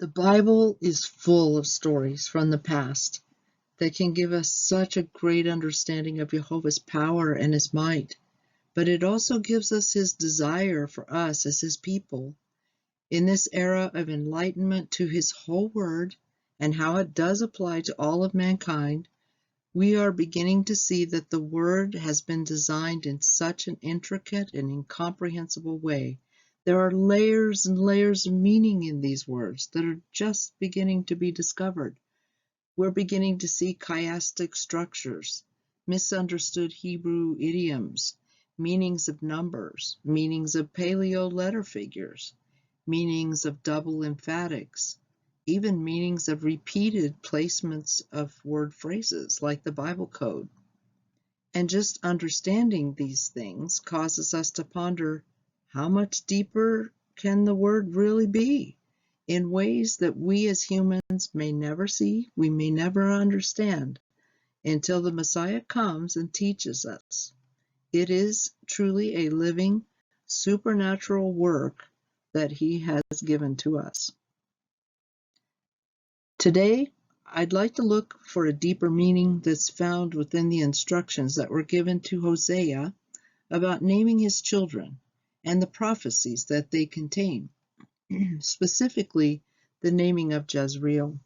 The Bible is full of stories from the past that can give us such a great understanding of Jehovah's power and his might, but it also gives us his desire for us as his people. In this era of enlightenment to his whole word and how it does apply to all of mankind, we are beginning to see that the word has been designed in such an intricate and incomprehensible way. There are layers and layers of meaning in these words that are just beginning to be discovered. We're beginning to see chiastic structures, misunderstood Hebrew idioms, meanings of numbers, meanings of paleo letter figures, meanings of double emphatics, even meanings of repeated placements of word phrases like the Bible code. And just understanding these things causes us to ponder, how much deeper can the word really be, in ways that we as humans may never see, we may never understand, until the Messiah comes and teaches us. It is truly a living, supernatural work that he has given to us. Today, I'd like to look for a deeper meaning that's found within the instructions that were given to Hosea about naming his children and the prophecies that they contain, specifically the naming of Jezreel.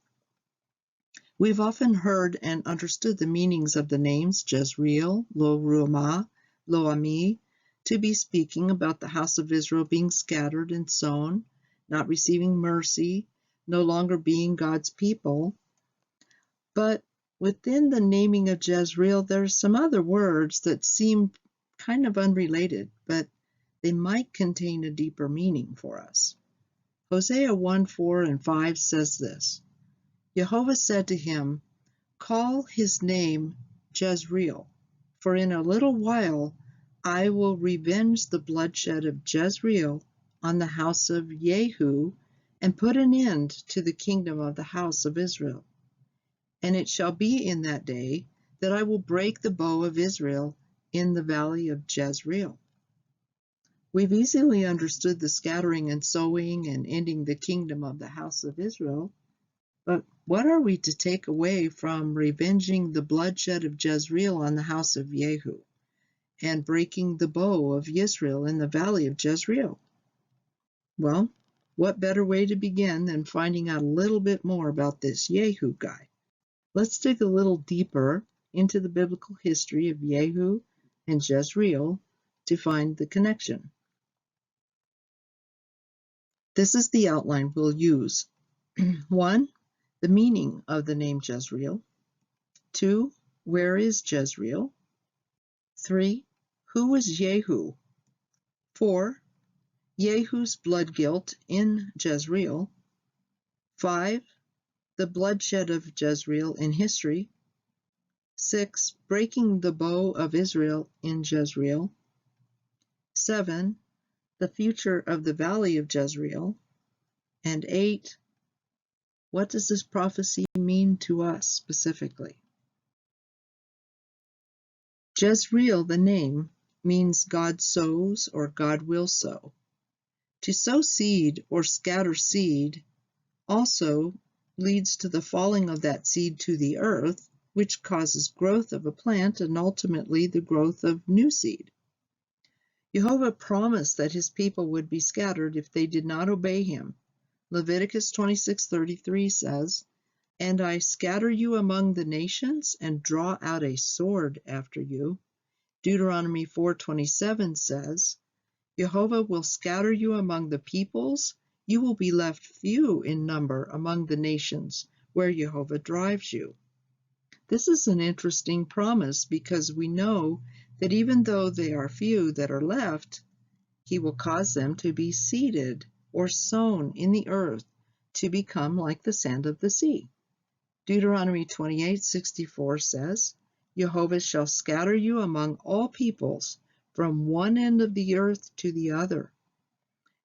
We've often heard and understood the meanings of the names Jezreel, Lo Ruhamah, Lo Ami, to be speaking about the house of Israel being scattered and sown, not receiving mercy, no longer being God's people. But within the naming of Jezreel, there are some other words that seem kind of unrelated, but they might contain a deeper meaning for us. Hosea 1:4 and 5 says this: Jehovah said to him, "Call his name Jezreel, for in a little while I will revenge the bloodshed of Jezreel on the house of Yehu, and put an end to the kingdom of the house of Israel. And it shall be in that day that I will break the bow of Israel in the valley of Jezreel." We've easily understood the scattering and sowing and ending the kingdom of the house of Israel, but what are we to take away from revenging the bloodshed of Jezreel on the house of Yehu and breaking the bow of Israel in the valley of Jezreel? Well, what better way to begin than finding out a little bit more about this Yehu guy? Let's dig a little deeper into the biblical history of Yehu and Jezreel to find the connection. This is the outline we'll use. 1. The meaning of the name Jezreel. 2. Where is Jezreel? 3. Who is Yehu? 4. Yehu's blood guilt in Jezreel. 5. The bloodshed of Jezreel in history. 6. Breaking the bow of Israel in Jezreel. 7. The future of the valley of Jezreel. And 8. What does this prophecy mean to us specifically? Jezreel, the name, means God sows or God will sow. To sow seed or scatter seed also leads to the falling of that seed to the earth, which causes growth of a plant and ultimately the growth of new seed. Jehovah promised that his people would be scattered if they did not obey him. Leviticus 26:33 says, "And I scatter you among the nations and draw out a sword after you." Deuteronomy 4:27 says, "Jehovah will scatter you among the peoples. You will be left few in number among the nations where Jehovah drives you." This is an interesting promise because we know that even though they are few that are left, he will cause them to be seeded or sown in the earth to become like the sand of the sea. Deuteronomy 28:64 says, "Jehovah shall scatter you among all peoples from one end of the earth to the other."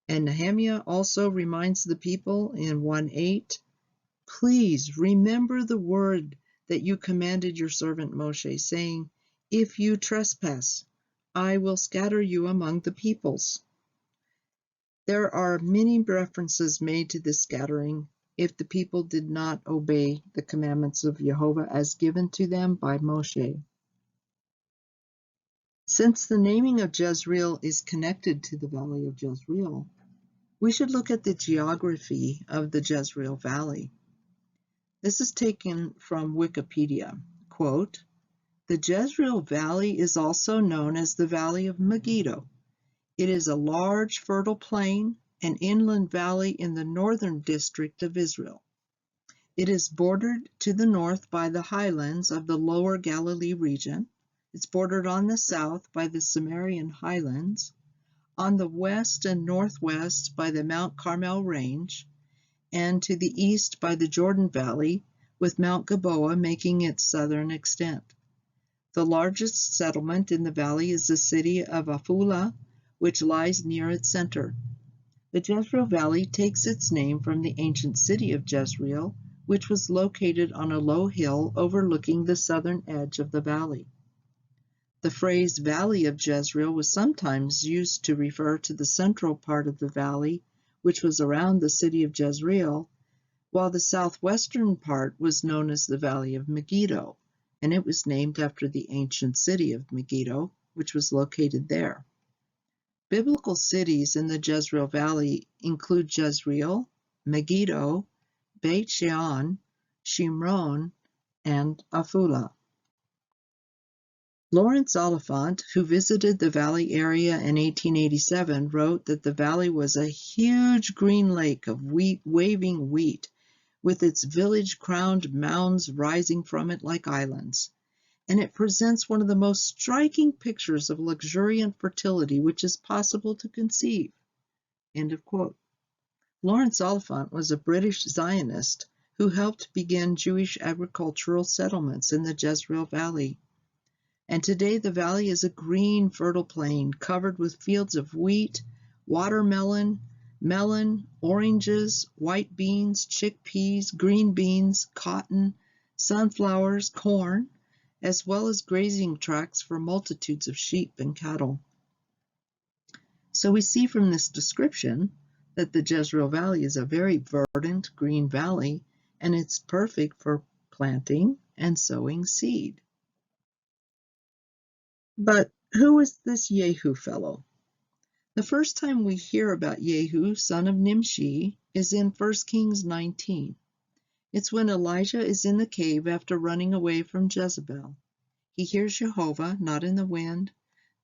And Nehemiah also reminds the people in 1:8, "Please remember the word that you commanded your servant Moshe, saying, 'If you trespass, I will scatter you among the peoples.'" There are many references made to this scattering if the people did not obey the commandments of Jehovah as given to them by Moshe. Since the naming of Jezreel is connected to the Valley of Jezreel, we should look at the geography of the Jezreel Valley. This is taken from Wikipedia. Quote, "The Jezreel Valley is also known as the Valley of Megiddo. It is a large fertile plain, an inland valley in the northern district of Israel. It is bordered to the north by the highlands of the lower Galilee region. It's bordered on the south by the Samarian highlands, on the west and northwest by the Mount Carmel range, and to the east by the Jordan Valley, with Mount Gilboa making its southern extent. The largest settlement in the valley is the city of Afula, which lies near its center. The Jezreel Valley takes its name from the ancient city of Jezreel, which was located on a low hill overlooking the southern edge of the valley. The phrase Valley of Jezreel was sometimes used to refer to the central part of the valley, which was around the city of Jezreel, while the southwestern part was known as the Valley of Megiddo, and it was named after the ancient city of Megiddo, which was located there. Biblical cities in the Jezreel Valley include Jezreel, Megiddo, Beit Shean, Shimron, and Afula. Lawrence Oliphant, who visited the valley area in 1887, wrote that the valley was a huge green lake of waving wheat, with its village-crowned mounds rising from it like islands, and it presents one of the most striking pictures of luxuriant fertility which is possible to conceive." End of quote. Lawrence Oliphant was a British Zionist who helped begin Jewish agricultural settlements in the Jezreel Valley. And today the valley is a green, fertile plain covered with fields of wheat, watermelon, melon, oranges, white beans, chickpeas, green beans, cotton, sunflowers, corn, as well as grazing tracts for multitudes of sheep and cattle. So we see from this description that the Jezreel Valley is a very verdant green valley, and it's perfect for planting and sowing seed. But who is this Yehu fellow? The first time we hear about Yehu, son of Nimshi, is in 1 Kings 19. It's when Elijah is in the cave after running away from Jezebel. He hears Jehovah, not in the wind,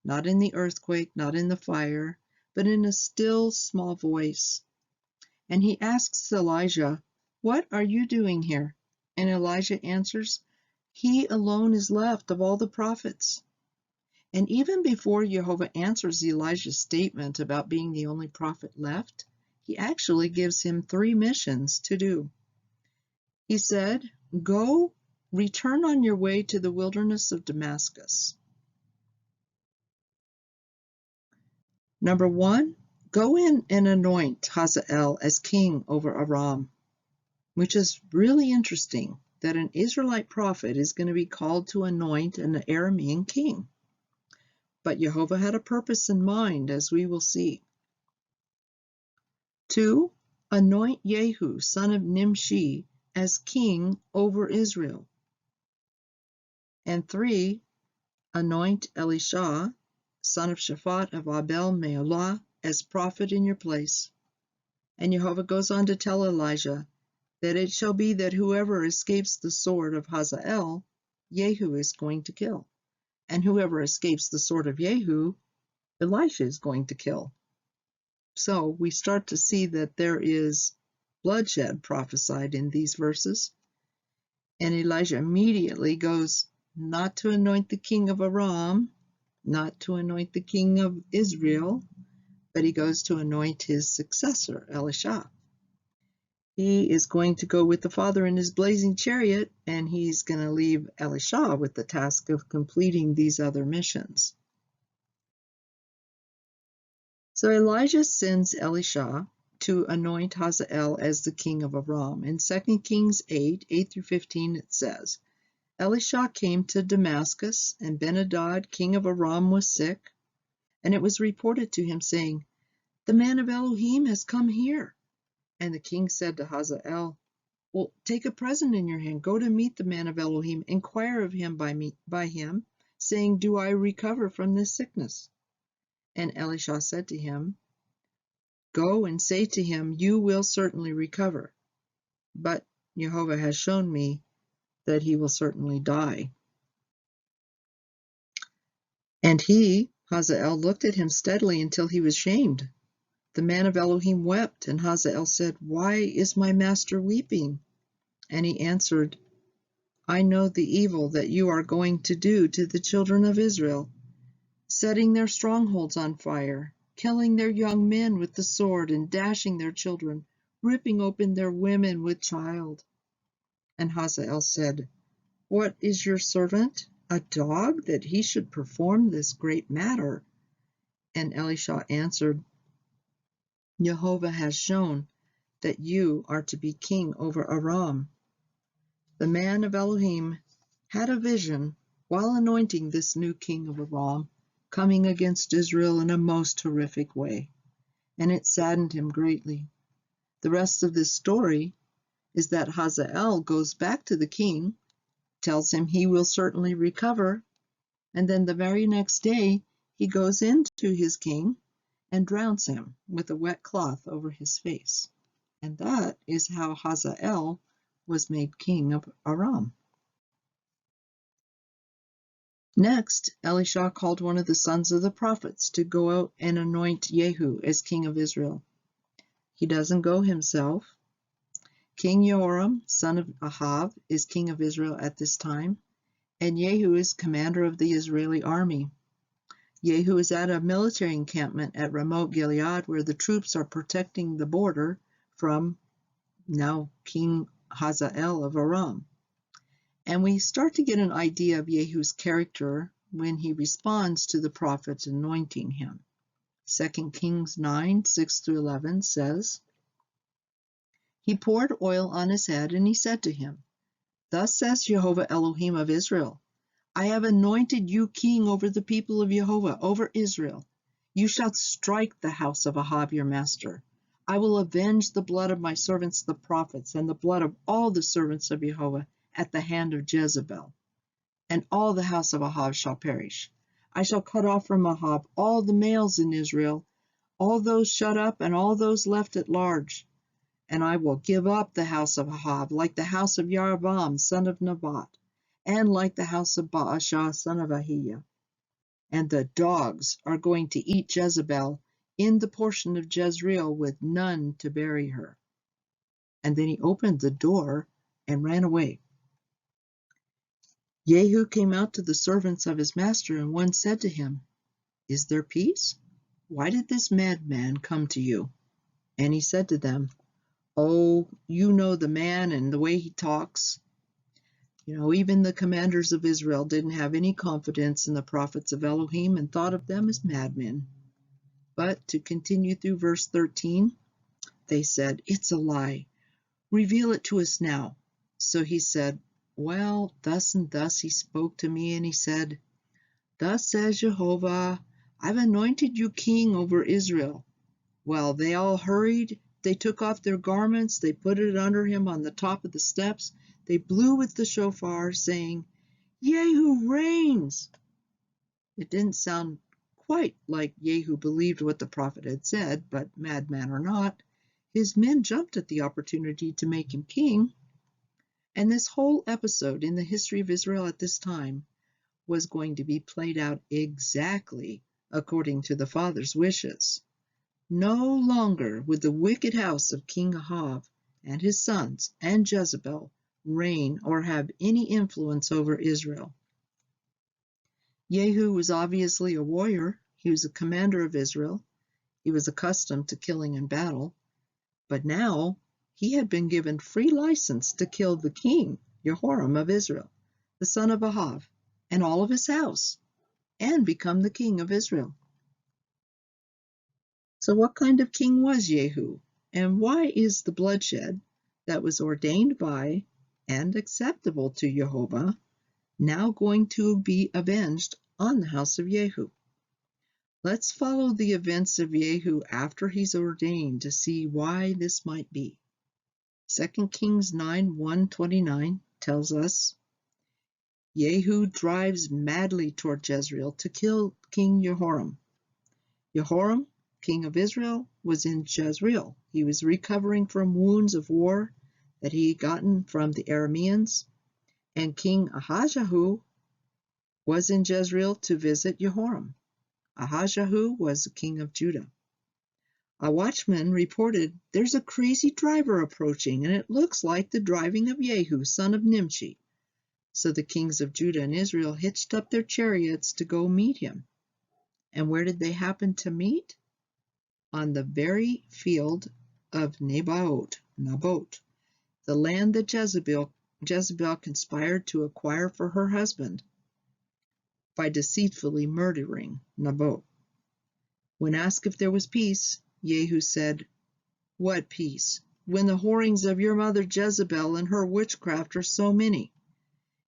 not in the earthquake, not in the fire, but in a still, small voice. And he asks Elijah, "What are you doing here?" And Elijah answers, "He alone is left of all the prophets." And even before Jehovah answers Elijah's statement about being the only prophet left, he actually gives him 3 missions to do. He said, "Go, return on your way to the wilderness of Damascus." Number 1, go in and anoint Hazael as king over Aram, which is really interesting that an Israelite prophet is going to be called to anoint an Aramean king. But Jehovah had a purpose in mind, as we will see. 2, anoint Yehu, son of Nimshi, as king over Israel. And 3, anoint Elisha, son of Shaphat of Abel Meholah, as prophet in your place. And Jehovah goes on to tell Elijah that it shall be that whoever escapes the sword of Hazael, Yehu is going to kill. And whoever escapes the sword of Yehu, Elisha is going to kill. So we start to see that there is bloodshed prophesied in these verses. And Elijah immediately goes not to anoint the king of Aram, not to anoint the king of Israel, but he goes to anoint his successor, Elisha. He is going to go with the Father in his blazing chariot, and he's going to leave Elisha with the task of completing these other missions. So Elijah sends Elisha to anoint Hazael as the king of Aram. In 2 Kings 8:8-15, it says, Elisha came to Damascus, and Ben-Hadad, king of Aram, was sick. And it was reported to him, saying, "The man of Elohim has come here." And the king said to Hazael, Well, take a present in your hand, go to meet the man of Elohim, inquire of him by him, saying, do I recover from this sickness? And Elisha said to him, go and say to him, you will certainly recover. But Jehovah has shown me that he will certainly die. And he, Hazael, looked at him steadily until he was shamed. The man of Elohim wept, and Hazael said, why is my master weeping? And he answered, I know the evil that you are going to do to the children of Israel, setting their strongholds on fire, killing their young men with the sword, and dashing their children, ripping open their women with child. And Hazael said, what is your servant, a dog, that he should perform this great matter? And Elisha answered, Jehovah has shown that you are to be king over Aram. The man of Elohim had a vision while anointing this new king of Aram, coming against Israel in a most horrific way, and it saddened him greatly. The rest of this story is that Hazael goes back to the king, tells him he will certainly recover, and then the very next day he goes into his king and drowns him with a wet cloth over his face. And that is how Hazael was made king of Aram. Next, Elisha called one of the sons of the prophets to go out and anoint Yehu as king of Israel. He doesn't go himself. King Joram, son of Ahav, is king of Israel at this time, and Yehu is commander of the Israeli army. Yehu is at a military encampment at Ramoth Gilead, where the troops are protecting the border from now King Hazael of Aram. And we start to get an idea of Yehu's character when he responds to the prophet anointing him. 2 Kings 9, 6-11 says, he poured oil on his head, and he said to him, thus says Jehovah Elohim of Israel, I have anointed you king over the people of Jehovah, over Israel. You shall strike the house of Ahab your master. I will avenge the blood of my servants the prophets, and the blood of all the servants of Jehovah at the hand of Jezebel. And all the house of Ahab shall perish. I shall cut off from Ahab all the males in Israel, all those shut up and all those left at large. And I will give up the house of Ahab like the house of Jeroboam son of Nebat, and like the house of Baasha son of Ahiah. And the dogs are going to eat Jezebel in the portion of Jezreel with none to bury her. And then he opened the door and ran away. Yehu came out to the servants of his master, and one said to him, is there peace? Why did this madman come to you? And he said to them, oh, you know the man and the way he talks. Even the commanders of Israel didn't have any confidence in the prophets of Elohim and thought of them as madmen. But to continue through verse 13, they said, it's a lie. Reveal it to us now. So he said, well, thus and thus he spoke to me, and he said, thus says Jehovah, I've anointed you king over Israel. Well, they all hurried. They took off their garments. They put it under him on the top of the steps. They blew with the shofar, saying, Yehu reigns. It didn't sound quite like Yehu believed what the prophet had said, but madman or not, his men jumped at the opportunity to make him king. And this whole episode in the history of Israel at this time was going to be played out exactly according to the Father's wishes. No longer would the wicked house of King Ahab and his sons and Jezebel reign or have any influence over Israel. Yehu was obviously a warrior. He was a commander of Israel. He was accustomed to killing in battle. But now he had been given free license to kill the king, Jehoram of Israel, the son of Ahab, and all of his house, and become the king of Israel. So what kind of king was Yehu? And why is the bloodshed that was ordained by and acceptable to Jehovah now going to be avenged on the house of Yehu? Let's follow the events of Yehu after he's ordained to see why this might be. 2 Kings 9:1-29 tells us, Yehu drives madly toward Jezreel to kill King Jehoram. Jehoram, king of Israel, was in Jezreel. He was recovering from wounds of war that he had gotten from the Arameans, and King Ahijah was in Jezreel to visit Jehoram. Ahijah was the king of Judah. A watchman reported, "There's a crazy driver approaching, and it looks like the driving of Yehu, son of Nimshi." So the kings of Judah and Israel hitched up their chariots to go meet him. And where did they happen to meet? On the very field of Naboth, the land that Jezebel conspired to acquire for her husband by deceitfully murdering Naboth. When asked if there was peace, Yehu said, "What peace, when the whorings of your mother Jezebel and her witchcraft are so many?"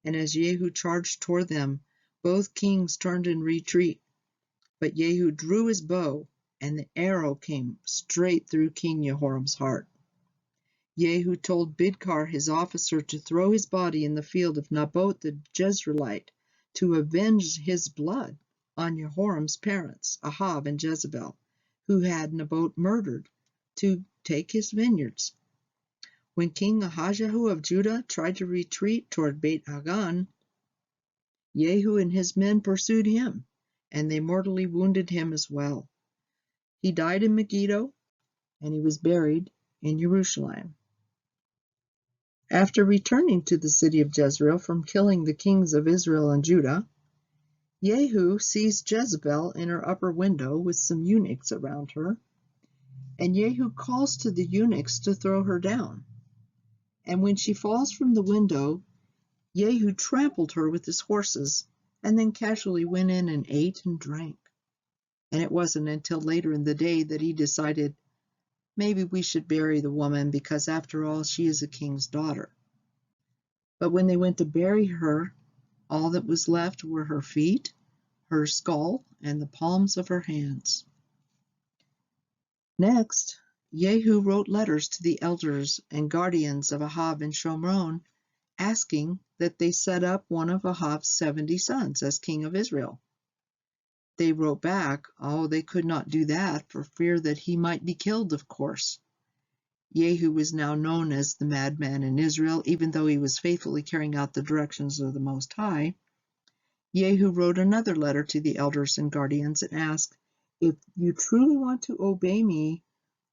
And as Yehu charged toward them, both kings turned in retreat. But Yehu drew his bow, and the arrow came straight through King Jehoram's heart. Yehu told Bidkar, his officer, to throw his body in the field of Naboth the Jezreelite, to avenge his blood on Jehoram's parents, Ahab and Jezebel, who had Naboth murdered, to take his vineyards. When King Ahijah of Judah tried to retreat toward Beit Hagan, Yehu and his men pursued him, and they mortally wounded him as well. He died in Megiddo, and he was buried in Jerusalem. After returning to the city of Jezreel from killing the kings of Israel and Judah, Yehu sees Jezebel in her upper window with some eunuchs around her, and Yehu calls to the eunuchs to throw her down. And when she falls from the window, Yehu trampled her with his horses, and then casually went in and ate and drank. And it wasn't until later in the day that he decided, maybe we should bury the woman, because after all, she is a king's daughter. But when they went to bury her, all that was left were her feet, her skull, and the palms of her hands. Next, Yehu wrote letters to the elders and guardians of Ahab and Shomron, asking that they set up one of Ahab's 70 sons as king of Israel. They wrote back, they could not do that for fear that he might be killed, of course. Yehu was now known as the madman in Israel, even though he was faithfully carrying out the directions of the Most High. Yehu wrote another letter to the elders and guardians and asked, "If you truly want to obey me,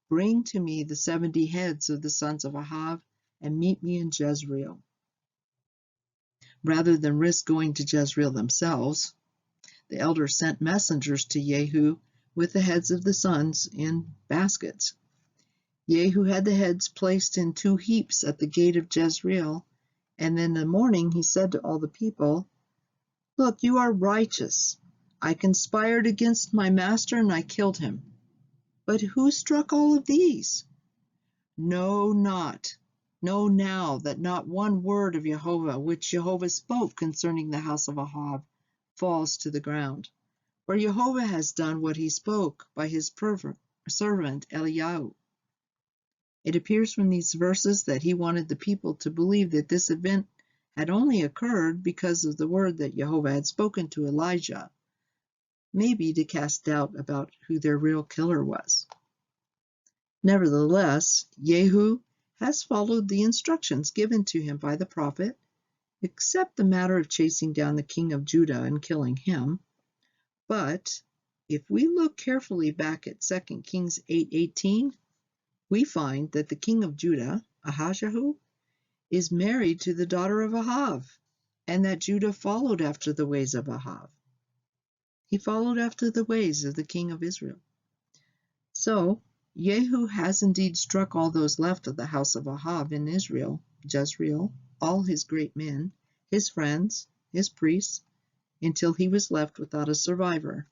bring to me the 70 heads of the sons of Ahab and meet me in Jezreel." Rather than risk going to Jezreel themselves, the elders sent messengers to Yehu with the heads of the sons in baskets. Yehu had the heads placed in 2 heaps at the gate of Jezreel, and in the morning he said to all the people, "Look, you are righteous. I conspired against my master and I killed him. But who struck all of these? Know now that not one word of Jehovah which Jehovah spoke concerning the house of Ahab falls to the ground. For Jehovah has done what he spoke by his servant Eliyahu." It appears from these verses that he wanted the people to believe that this event had only occurred because of the word that Jehovah had spoken to Elijah, maybe to cast doubt about who their real killer was. Nevertheless, Yehu has followed the instructions given to him by the prophet, except the matter of chasing down the king of Judah and killing him. But if we look carefully back at 2 Kings 8:18, we find that the king of Judah, Ahijah, is married to the daughter of Ahab, and that Judah followed after the ways of Ahab. He followed after the ways of the king of Israel. So, Yehu has indeed struck all those left of the house of Ahab in Israel, Jezreel, all his great men, his friends, his priests, until he was left without a survivor.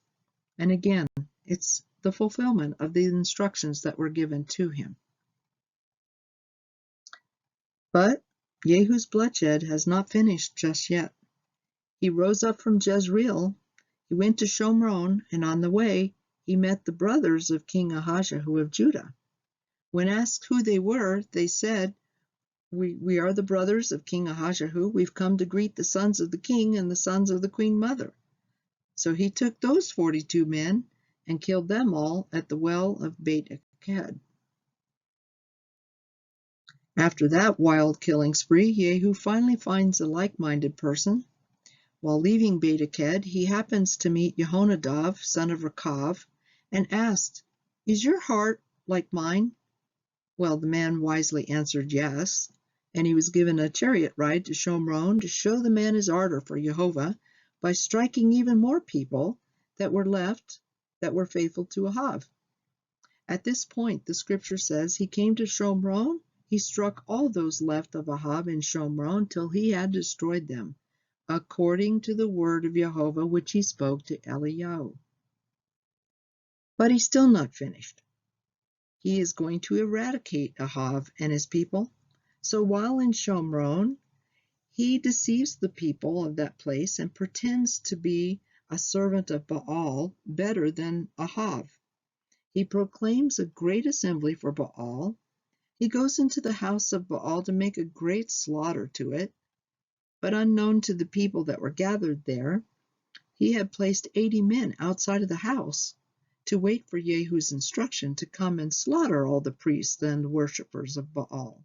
And again, it's the fulfillment of the instructions that were given to him. But Yehu's bloodshed has not finished just yet. He rose up from Jezreel, he went to Shomron, and on the way he met the brothers of King Ahijah of Judah. When asked who they were, they said, we are the brothers of King Ahasuerus. We've come to greet the sons of the king and the sons of the queen mother. So he took those 42 men and killed them all at the well of Beit-Eked. After that wild killing spree, Yehu finally finds a like-minded person. While leaving Beit-Eked, he happens to meet Jehonadab, son of Rechab, and asked, "Is your heart like mine?" Well, the man wisely answered yes, and he was given a chariot ride to Shomron to show the man his ardor for Jehovah by striking even more people that were left that were faithful to Ahab. At this point, the scripture says he came to Shomron. He struck all those left of Ahab in Shomron till he had destroyed them, according to the word of Jehovah which he spoke to Eliyahu. But he's still not finished. He is going to eradicate Ahab and his people. So while in Shomron, he deceives the people of that place and pretends to be a servant of Baal better than Ahab. He proclaims a great assembly for Baal. He goes into the house of Baal to make a great slaughter to it. But unknown to the people that were gathered there, he had placed 80 men outside of the house to wait for Yehu's instruction to come and slaughter all the priests and worshippers of Baal.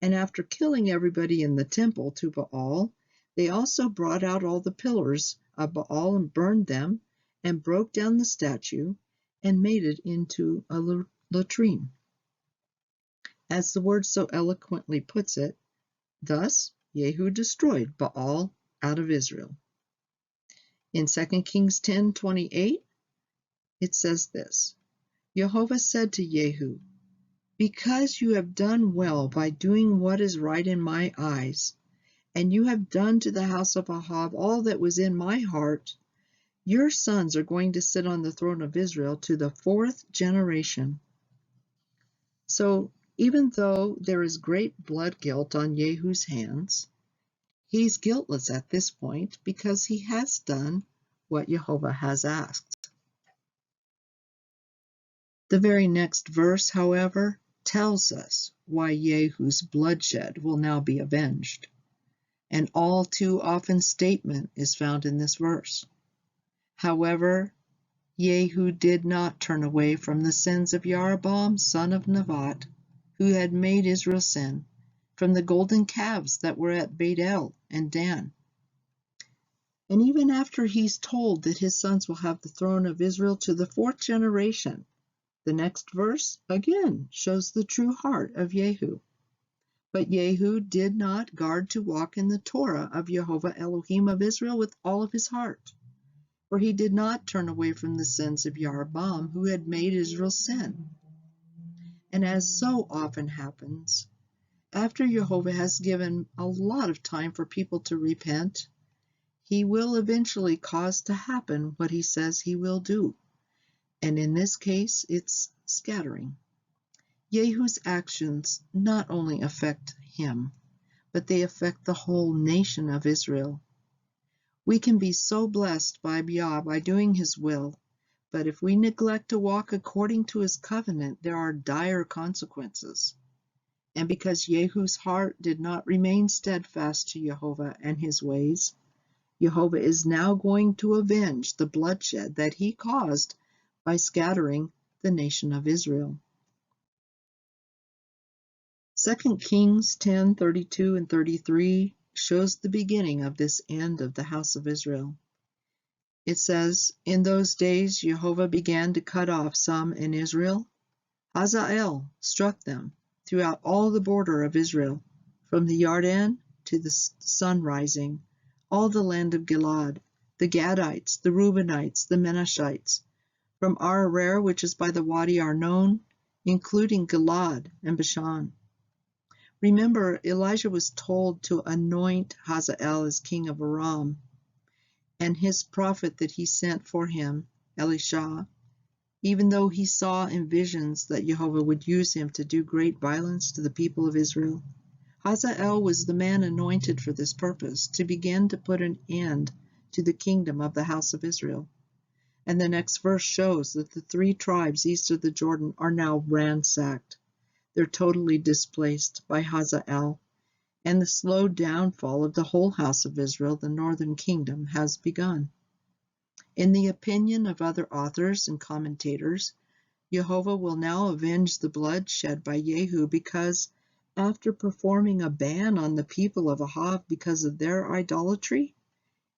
And after killing everybody in the temple to Baal, they also brought out all the pillars of Baal and burned them, and broke down the statue and made it into a latrine. As the word so eloquently puts it, thus Yehu destroyed Baal out of Israel. In 2 Kings 10:28, it says this, Jehovah said to Yehu, "Because you have done well by doing what is right in my eyes, and you have done to the house of Ahab all that was in my heart, your sons are going to sit on the throne of Israel to the 4th generation." So even though there is great blood guilt on Yehu's hands, he's guiltless at this point because he has done what Jehovah has asked. The very next verse, however, tells us why Yehu's bloodshed will now be avenged. An all too often statement is found in this verse. However, Yehu did not turn away from the sins of Jeroboam, son of Nevat, who had made Israel sin, from the golden calves that were at Beit-El and Dan. And even after he's told that his sons will have the throne of Israel to the 4th generation, the next verse again shows the true heart of Yehu. But Yehu did not guard to walk in the Torah of Jehovah Elohim of Israel with all of his heart, for he did not turn away from the sins of Jeroboam, who had made Israel sin. And as so often happens, after Jehovah has given a lot of time for people to repent, he will eventually cause to happen what he says he will do. And in this case, it's scattering. Yehu's actions not only affect him, but they affect the whole nation of Israel. We can be so blessed by Yah by doing his will, but if we neglect to walk according to his covenant, there are dire consequences. And because Yehu's heart did not remain steadfast to Jehovah and his ways, Jehovah is now going to avenge the bloodshed that he caused by scattering the nation of Israel. 2 Kings 10:32 and 33 shows the beginning of this end of the house of Israel. It says, "In those days Jehovah began to cut off some in Israel. Hazael struck them throughout all the border of Israel, from the Yarden to the sun rising, all the land of Gilad, the Gadites, the Reubenites, the Menashites, from Aroer, which is by the Wadi Arnon, including Gilad and Bashan." Remember, Elijah was told to anoint Hazael as king of Aram, and his prophet that he sent for him, Elisha, even though he saw in visions that Jehovah would use him to do great violence to the people of Israel, Hazael was the man anointed for this purpose, to begin to put an end to the kingdom of the house of Israel. And the next verse shows that the 3 tribes east of the Jordan are now ransacked. They're totally displaced by Hazael, and the slow downfall of the whole house of Israel, the northern kingdom, has begun. In the opinion of other authors and commentators, Jehovah will now avenge the blood shed by Yehu because, after performing a ban on the people of Ahav because of their idolatry,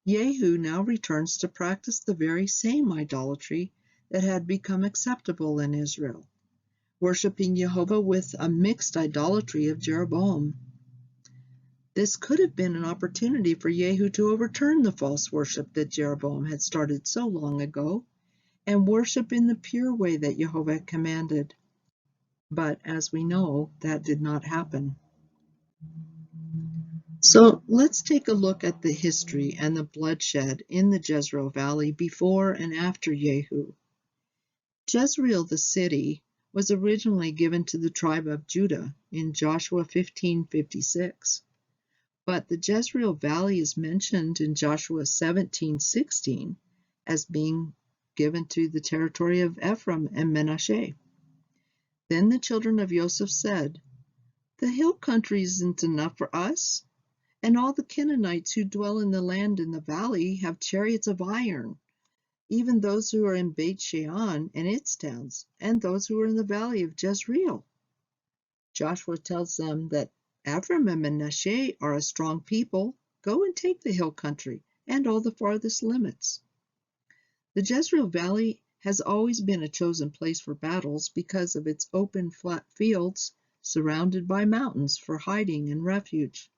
Yehu now returns to practice the very same idolatry that had become acceptable in Israel, worshiping Jehovah with a mixed idolatry of Jeroboam. This could have been an opportunity for Yehu to overturn the false worship that Jeroboam had started so long ago and worship in the pure way that Jehovah commanded. But as we know, that did not happen. So let's take a look at the history and the bloodshed in the Jezreel Valley before and after Yehu. Jezreel, the city, was originally given to the tribe of Judah in Joshua 15:56. But the Jezreel Valley is mentioned in Joshua 17:16 as being given to the territory of Ephraim and Manasseh. Then the children of Joseph said, "The hill country isn't enough for us, and all the Canaanites who dwell in the land in the valley have chariots of iron, even those who are in Beit Shean and its towns, and those who are in the valley of Jezreel." Joshua tells them that Ephraim and Manasseh are a strong people. Go and take the hill country and all the farthest limits. The Jezreel Valley has always been a chosen place for battles because of its open, flat fields surrounded by mountains for hiding and refuge.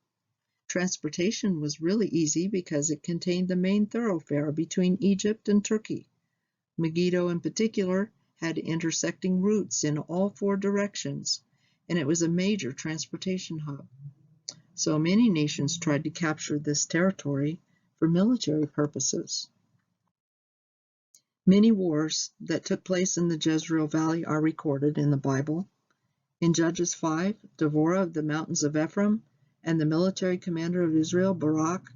Transportation was really easy because it contained the main thoroughfare between Egypt and Turkey. Megiddo, in particular, had intersecting routes in all four directions, and it was a major transportation hub. So many nations tried to capture this territory for military purposes. Many wars that took place in the Jezreel Valley are recorded in the Bible. In Judges 5, Deborah of the mountains of Ephraim and the military commander of Israel, Barak,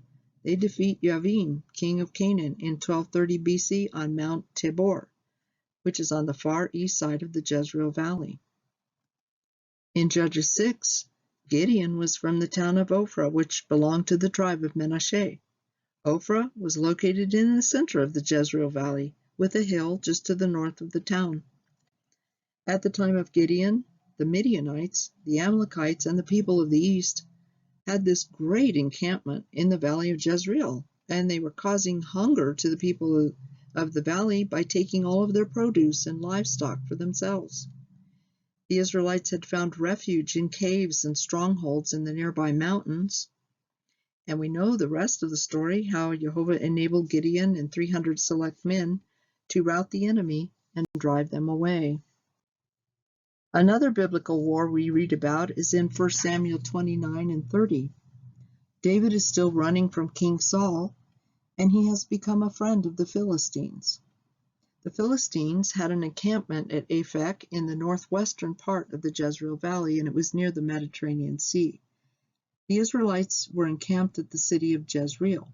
they defeat Yavin, king of Canaan, in 1230 BC on Mount Tabor, which is on the far east side of the Jezreel Valley. In Judges 6, Gideon was from the town of Ophrah, which belonged to the tribe of Manasseh. Ophrah was located in the center of the Jezreel Valley, with a hill just to the north of the town. At the time of Gideon, the Midianites, the Amalekites, and the people of the east had this great encampment in the valley of Jezreel, and they were causing hunger to the people of the valley by taking all of their produce and livestock for themselves. The Israelites had found refuge in caves and strongholds in the nearby mountains. And we know the rest of the story, how Jehovah enabled Gideon and 300 select men to rout the enemy and drive them away. Another biblical war we read about is in 1 Samuel 29 and 30. David is still running from King Saul, and he has become a friend of the Philistines. The Philistines had an encampment at Aphek in the northwestern part of the Jezreel Valley, and it was near the Mediterranean Sea. The Israelites were encamped at the city of Jezreel.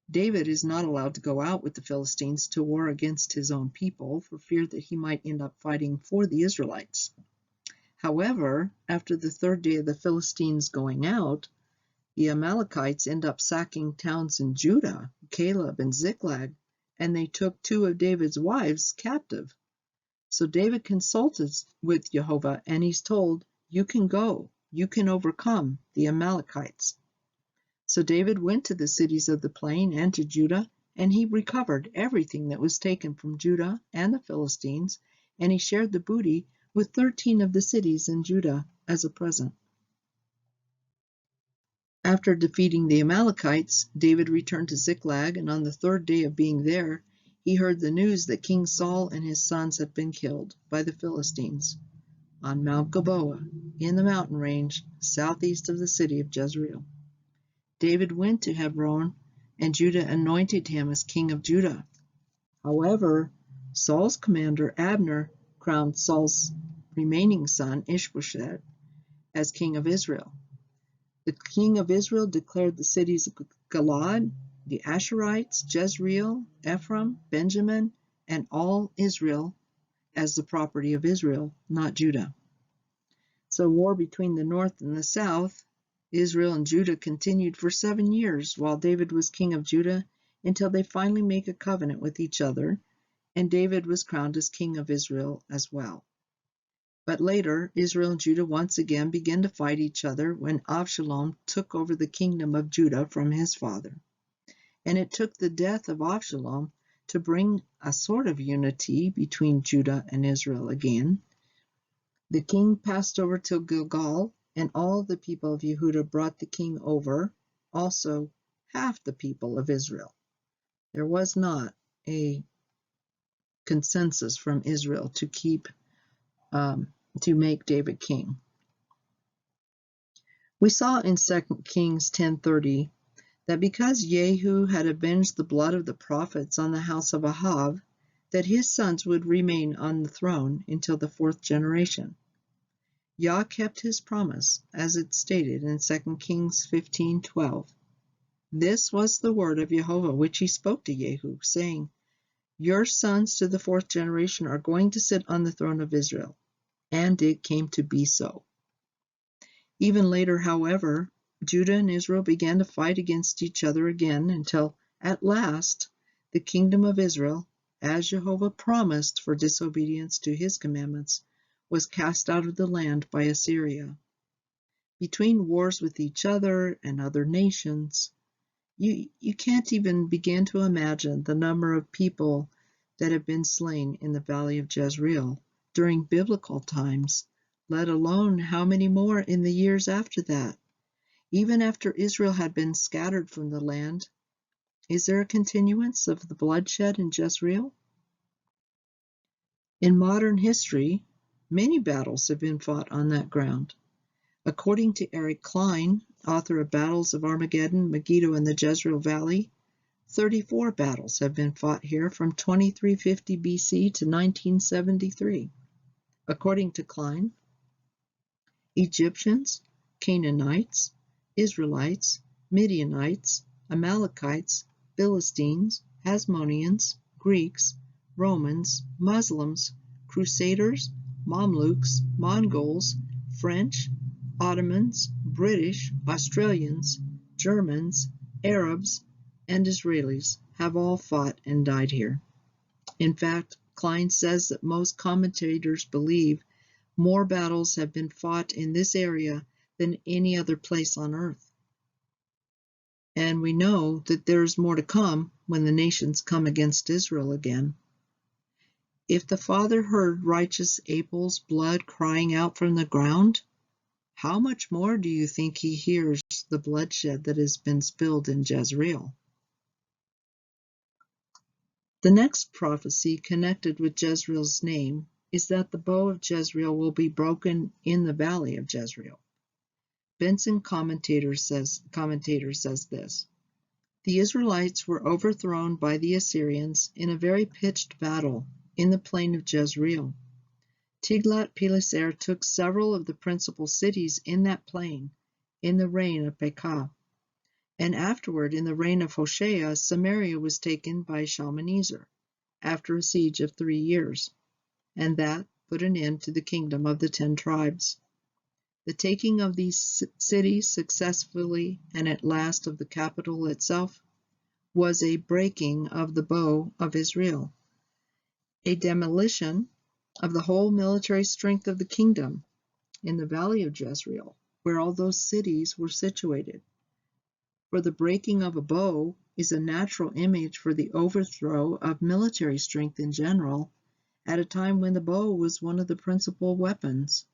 David is not allowed to go out with the Philistines to war against his own people for fear that he might end up fighting for the Israelites. However, after the third day of the Philistines going out, the Amalekites end up sacking towns in Judah, Caleb and Ziklag, and they took 2 of David's wives captive. So David consulted with Jehovah, and he's told, "You can go, you can overcome the Amalekites." So David went to the cities of the plain and to Judah, and he recovered everything that was taken from Judah and the Philistines, and he shared the booty with 13 of the cities in Judah as a present. After defeating the Amalekites, David returned to Ziklag, and on the third day of being there, he heard the news that King Saul and his sons had been killed by the Philistines on Mount Gilboa in the mountain range southeast of the city of Jezreel. David went to Hebron, and Judah anointed him as king of Judah. However, Saul's commander Abner crowned Saul's remaining son Ishbosheth as king of Israel. The king of Israel declared the cities of Gilad, the Asherites, Jezreel, Ephraim, Benjamin, and all Israel as the property of Israel, not Judah. So war between the north and the south, Israel and Judah, continued for 7 years while David was king of Judah, until they finally make a covenant with each other, and David was crowned as king of Israel as well. But later, Israel and Judah once again began to fight each other when Avshalom took over the kingdom of Judah from his father. And it took the death of Avshalom to bring a sort of unity between Judah and Israel again. The king passed over to Gilgal, and all the people of Yehudah brought the king over, also half the people of Israel. There was not a consensus from Israel to make David king. We saw in 2 Kings 10:30 that because Yehu had avenged the blood of the prophets on the house of Ahav, that his sons would remain on the throne until the 4th generation. Yah kept his promise, as it stated in 2 Kings 15:12. This was the word of Jehovah which he spoke to Yehu, saying, "Your sons to the 4th generation are going to sit on the throne of Israel." And it came to be so. Even later, however, Judah and Israel began to fight against each other again until, at last, the kingdom of Israel, as Jehovah promised for disobedience to his commandments, was cast out of the land by Assyria. Between wars with each other and other nations, you can't even begin to imagine the number of people that have been slain in the valley of Jezreel during biblical times, let alone how many more in the years after that. Even after Israel had been scattered from the land, is there a continuance of the bloodshed in Jezreel? In modern history, many battles have been fought on that ground. According to Eric Klein, author of Battles of Armageddon, Megiddo, and the Jezreel Valley, 34 battles have been fought here from 2350 BC to 1973. According to Klein, Egyptians, Canaanites, Israelites, Midianites, Amalekites, Philistines, Hasmoneans, Greeks, Romans, Muslims, Crusaders, Mamluks, Mongols, French, Ottomans, British, Australians, Germans, Arabs, and Israelis have all fought and died here. In fact, Klein says that most commentators believe more battles have been fought in this area than any other place on earth. And we know that there is more to come when the nations come against Israel again. If the Father heard righteous Abel's blood crying out from the ground, how much more do you think he hears the bloodshed that has been spilled in Jezreel? The next prophecy connected with Jezreel's name is that the bow of Jezreel will be broken in the valley of Jezreel. Benson commentator says this: the Israelites were overthrown by the Assyrians in a very pitched battle in the plain of Jezreel. Tiglath-Pileser took several of the principal cities in that plain in the reign of Pekah, and afterward in the reign of Hosea, Samaria was taken by Shalmaneser after a siege of 3 years, and that put an end to the kingdom of the 10 tribes. The taking of these cities successfully, and at last of the capital itself, was a breaking of the bow of Israel, a demolition of the whole military strength of the kingdom in the valley of Jezreel, where all those cities were situated. For the breaking of a bow is a natural image for the overthrow of military strength in general, at a time when the bow was one of the principal weapons.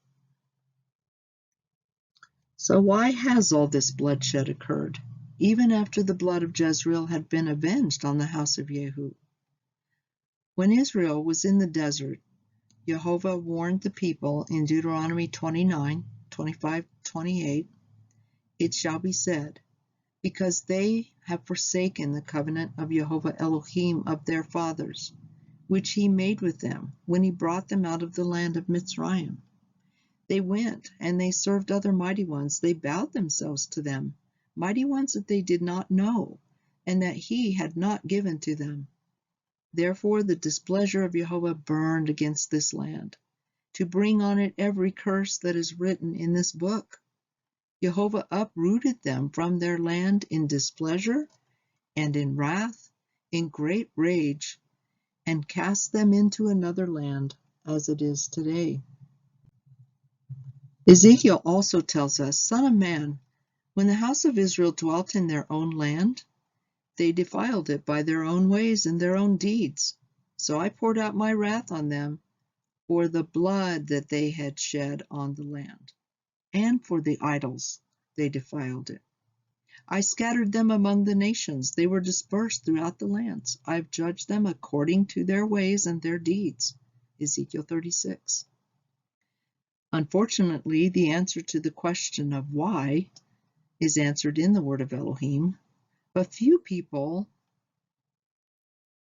So why has all this bloodshed occurred, even after the blood of Jezreel had been avenged on the house of Yehu? When Israel was in the desert, Jehovah warned the people in Deuteronomy 29:25-28, "It shall be said, because they have forsaken the covenant of Jehovah Elohim of their fathers, which he made with them when he brought them out of the land of Mitzrayim. They went and they served other mighty ones. They bowed themselves to them, mighty ones that they did not know, and that he had not given to them. Therefore the displeasure of Jehovah burned against this land, to bring on it every curse that is written in this book. Jehovah uprooted them from their land in displeasure and in wrath, in great rage, and cast them into another land, as it is today. Ezekiel also tells us, Son of man, when the house of Israel dwelt in their own land, they defiled it by their own ways and their own deeds. So I poured out my wrath on them for the blood that they had shed on the land, and for the idols they defiled it. I scattered them among the nations. They were dispersed throughout the lands. I've judged them according to their ways and their deeds. Ezekiel 36. Unfortunately, the answer to the question of why is answered in the word of Elohim, but few people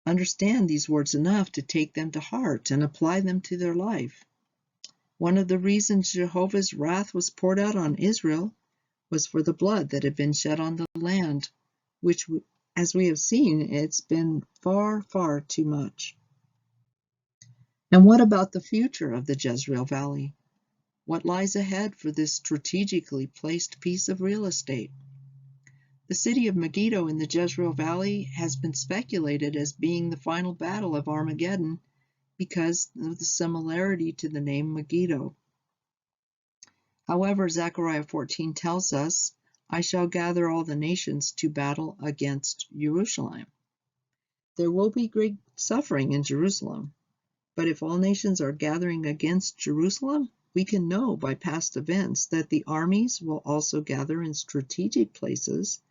understand these words enough to take them to heart and apply them to their life. One of the reasons Jehovah's wrath was poured out on Israel was for the blood that had been shed on the land, which, as we have seen, it's been far, far too much. And what about the future of the Jezreel Valley? What lies ahead for this strategically placed piece of real estate? The city of Megiddo in the Jezreel Valley has been speculated as being the final battle of Armageddon because of the similarity to the name Megiddo. However, Zechariah 14 tells us, I shall gather all the nations to battle against Jerusalem. There will be great suffering in Jerusalem, but if all nations are gathering against Jerusalem, we can know by past events that the armies will also gather in strategic places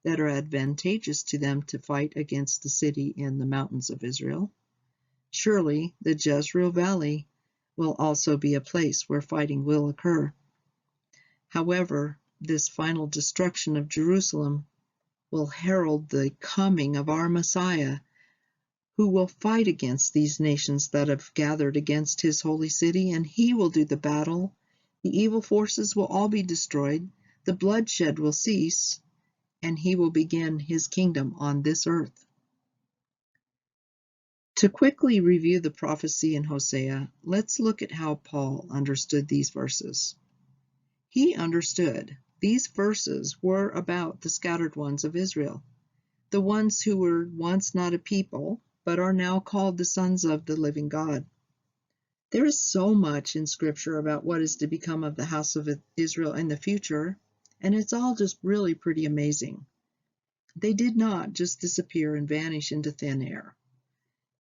that are advantageous to them to fight against the city in the mountains of Israel. Surely the Jezreel Valley will also be a place where fighting will occur. However, this final destruction of Jerusalem will herald the coming of our Messiah, who will fight against these nations that have gathered against his holy city, and he will do the battle. The evil forces will all be destroyed, the bloodshed will cease, and he will begin his kingdom on this earth. To quickly review the prophecy in Hosea, let's look at how Paul understood these verses. He understood these verses were about the scattered ones of Israel, the ones who were once not a people, but are now called the sons of the living God. There is so much in Scripture about what is to become of the house of Israel in the future, and it's all just really pretty amazing. They did not just disappear and vanish into thin air.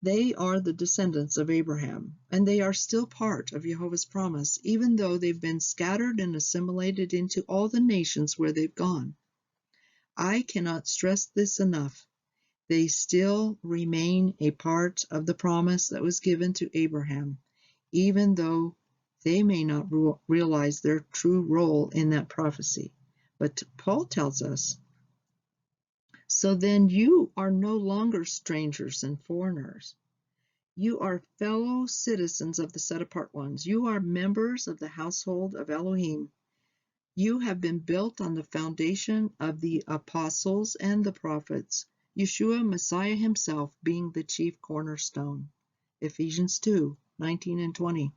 They are the descendants of Abraham, and they are still part of Jehovah's promise, even though they've been scattered and assimilated into all the nations where they've gone. I cannot stress this enough. They still remain a part of the promise that was given to Abraham, even though they may not realize their true role in that prophecy. But Paul tells us, so then you are no longer strangers and foreigners. You are fellow citizens of the set-apart ones. You are members of the household of Elohim. You have been built on the foundation of the apostles and the prophets, Yeshua, Messiah himself, being the chief cornerstone. Ephesians 2:19 and 20.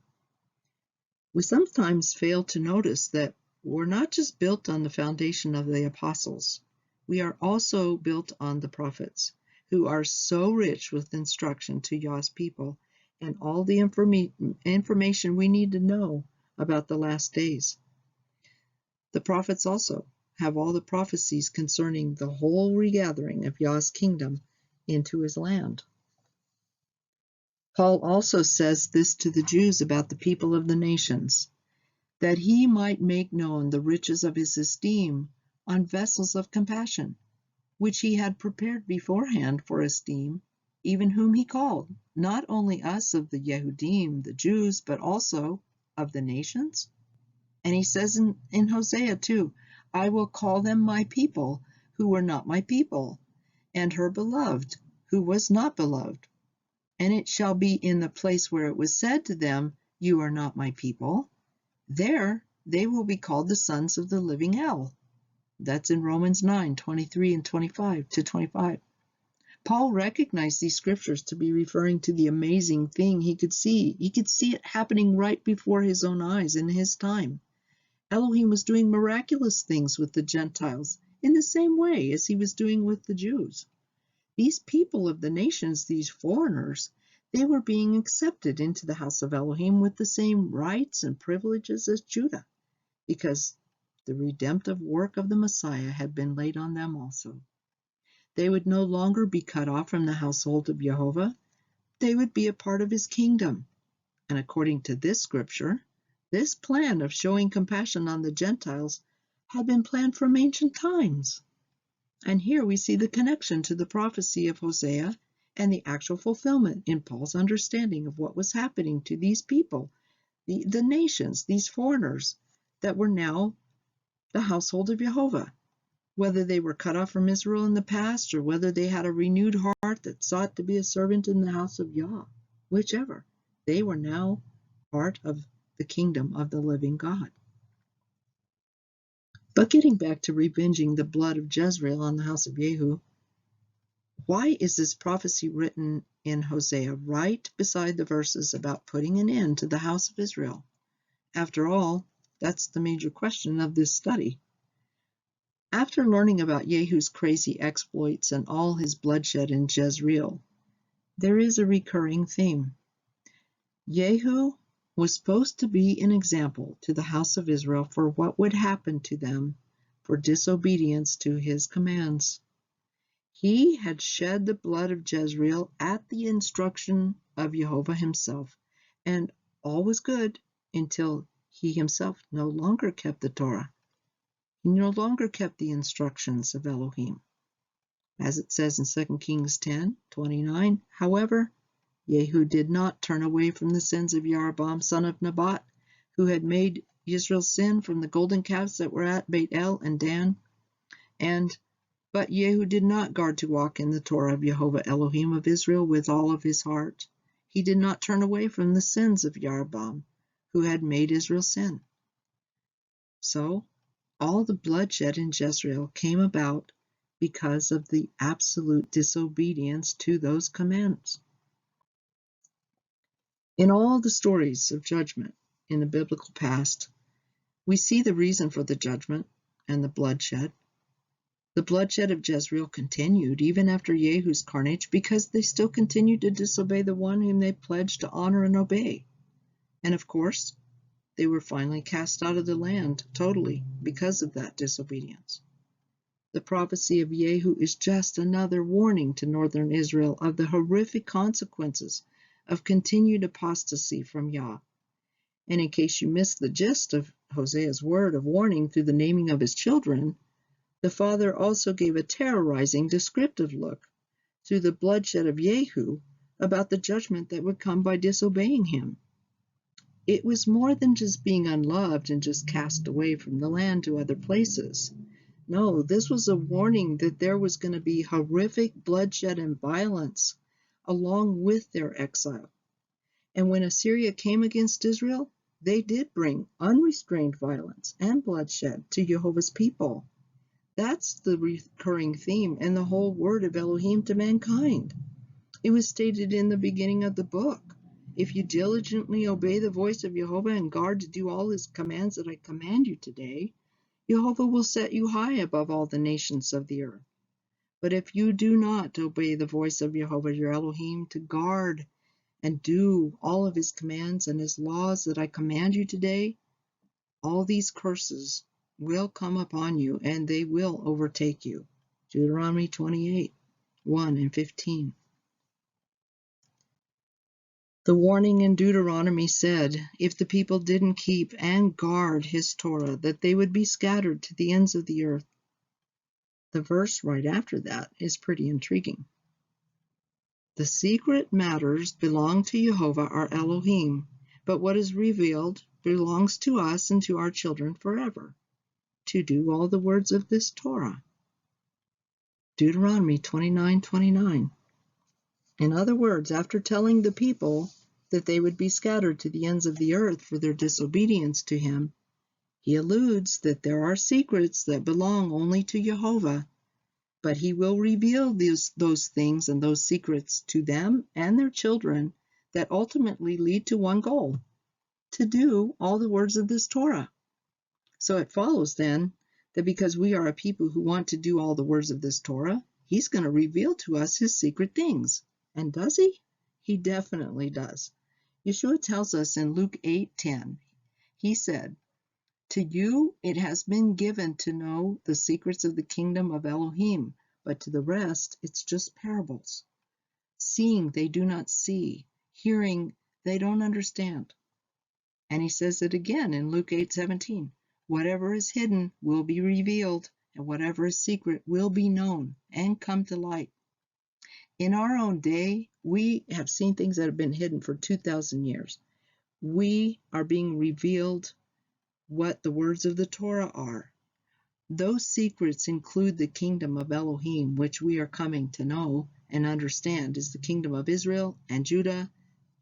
We sometimes fail to notice that we're not just built on the foundation of the apostles. We are also built on the prophets, who are so rich with instruction to Yah's people and all the information we need to know about the last days. The prophets also have all the prophecies concerning the whole regathering of Yah's kingdom into his land. Paul also says this to the Jews about the people of the nations, that he might make known the riches of his esteem on vessels of compassion, which he had prepared beforehand for esteem, even whom he called, not only us of the Yehudim, the Jews, but also of the nations. And he says in Hosea too, I will call them my people, who were not my people, and her beloved, who was not beloved. And it shall be in the place where it was said to them, you are not my people, there they will be called the sons of the living El. That's in Romans 9:23 and 25 to 25. Paul recognized these scriptures to be referring to the amazing thing he could see. He could see it happening right before his own eyes in his time. Elohim was doing miraculous things with the Gentiles in the same way as he was doing with the Jews. These people of the nations, these foreigners, they were being accepted into the house of Elohim with the same rights and privileges as Judah, because the redemptive work of the Messiah had been laid on them also. They would no longer be cut off from the household of Jehovah. They would be a part of his kingdom. And according to this scripture, this plan of showing compassion on the Gentiles had been planned from ancient times. And here we see the connection to the prophecy of Hosea and the actual fulfillment in Paul's understanding of what was happening to these people, the nations, these foreigners that were now the household of Jehovah. Whether they were cut off from Israel in the past, or whether they had a renewed heart that sought to be a servant in the house of Yah, whichever, they were now part of the kingdom of the living God. But getting back to revenging the blood of Jezreel on the house of Yehu, why is this prophecy written in Hosea right beside the verses about putting an end to the house of Israel? After all, that's the major question of this study. After learning about Yehu's crazy exploits and all his bloodshed in Jezreel, there is a recurring theme. Yehu was supposed to be an example to the house of Israel for what would happen to them for disobedience to his commands. He had shed the blood of Jezreel at the instruction of Jehovah himself, and all was good until he himself no longer kept the Torah. He no longer kept the instructions of Elohim. As it says in 2 Kings 10:29, however, Yehu did not turn away from the sins of Jeroboam, son of Nebat, who had made Israel sin from the golden calves that were at Beit El and Dan. But Yehu did not guard to walk in the Torah of Jehovah Elohim of Israel with all of his heart. He did not turn away from the sins of Jeroboam, who had made Israel sin. So, all the bloodshed in Jezreel came about because of the absolute disobedience to those commands. In all the stories of judgment in the biblical past, we see the reason for the judgment and the bloodshed. The bloodshed of Jezreel continued even after Yehu's carnage because they still continued to disobey the one whom they pledged to honor and obey. And of course, they were finally cast out of the land totally because of that disobedience. The prophecy of Yehu is just another warning to northern Israel of the horrific consequences of continued apostasy from Yah. And in case you missed the gist of Hosea's word of warning through the naming of his children, the father also gave a terrorizing descriptive look through the bloodshed of Yehu about the judgment that would come by disobeying him. It was more than just being unloved and just cast away from the land to other places. No, this was a warning that there was going to be horrific bloodshed and violence along with their exile. And when Assyria came against Israel, they did bring unrestrained violence and bloodshed to Jehovah's people. That's the recurring theme and the whole word of Elohim to mankind. It was stated in the beginning of the book. If you diligently obey the voice of Jehovah and guard to do all his commands that I command you today, Jehovah will set you high above all the nations of the earth. But if you do not obey the voice of Jehovah your Elohim to guard and do all of his commands and his laws that I command you today, all these curses will come upon you and they will overtake you. Deuteronomy 28:1 and 15. The warning in Deuteronomy said, if the people didn't keep and guard his Torah, that they would be scattered to the ends of the earth. The verse right after that is pretty intriguing. The secret matters belong to Jehovah our Elohim, but what is revealed belongs to us and to our children forever, to do all the words of this Torah. Deuteronomy 29:29. In other words, after telling the people that they would be scattered to the ends of the earth for their disobedience to him, he alludes that there are secrets that belong only to Jehovah, But he will reveal those things and those secrets to them and their children that ultimately lead to one goal: to do all the words of this Torah. So it follows then that because we are a people who want to do all the words of this Torah, he's going to reveal to us his secret things. And does he? He definitely does. Yeshua tells us in Luke 8:10, he said, "To you it has been given to know the secrets of the kingdom of Elohim, but to the rest it's just parables. Seeing they do not see, hearing they don't understand." And he says it again in Luke 8:17, "Whatever is hidden will be revealed, and whatever is secret will be known and come to light." In our own day, we have seen things that have been hidden for 2,000 years. We are being revealed what the words of the Torah are. Those secrets include the kingdom of Elohim, which we are coming to know and understand is the kingdom of Israel and Judah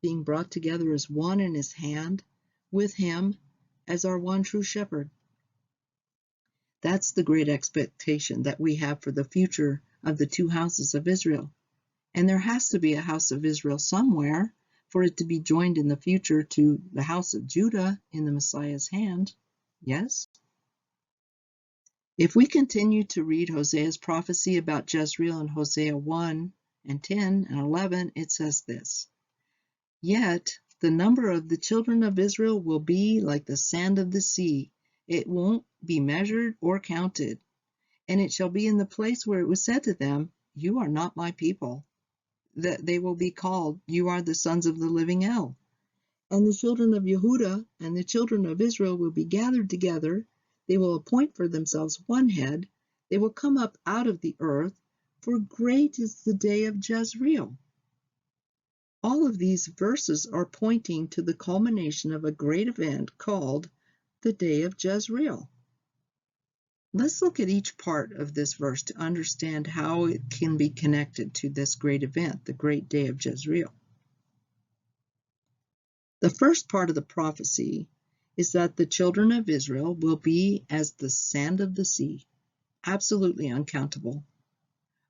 being brought together as one in his hand, with him as our one true shepherd. That's the great expectation that we have for the future of the two houses of Israel. And there has to be a house of Israel somewhere for it to be joined in the future to the house of Judah in the Messiah's hand. Yes? If we continue to read Hosea's prophecy about Jezreel in Hosea 1 and 10 and 11, it says this: "Yet the number of the children of Israel will be like the sand of the sea. It won't be measured or counted. And it shall be in the place where it was said to them, 'You are not my people,' that they will be called, 'You are the sons of the living El.' And the children of Yehuda and the children of Israel will be gathered together. They will appoint for themselves one head. They will come up out of the earth, for great is the day of Jezreel." All of these verses are pointing to the culmination of a great event called the Day of Jezreel. Let's look at each part of this verse to understand how it can be connected to this great event, the great Day of Jezreel. The first part of the prophecy is that the children of Israel will be as the sand of the sea, absolutely uncountable.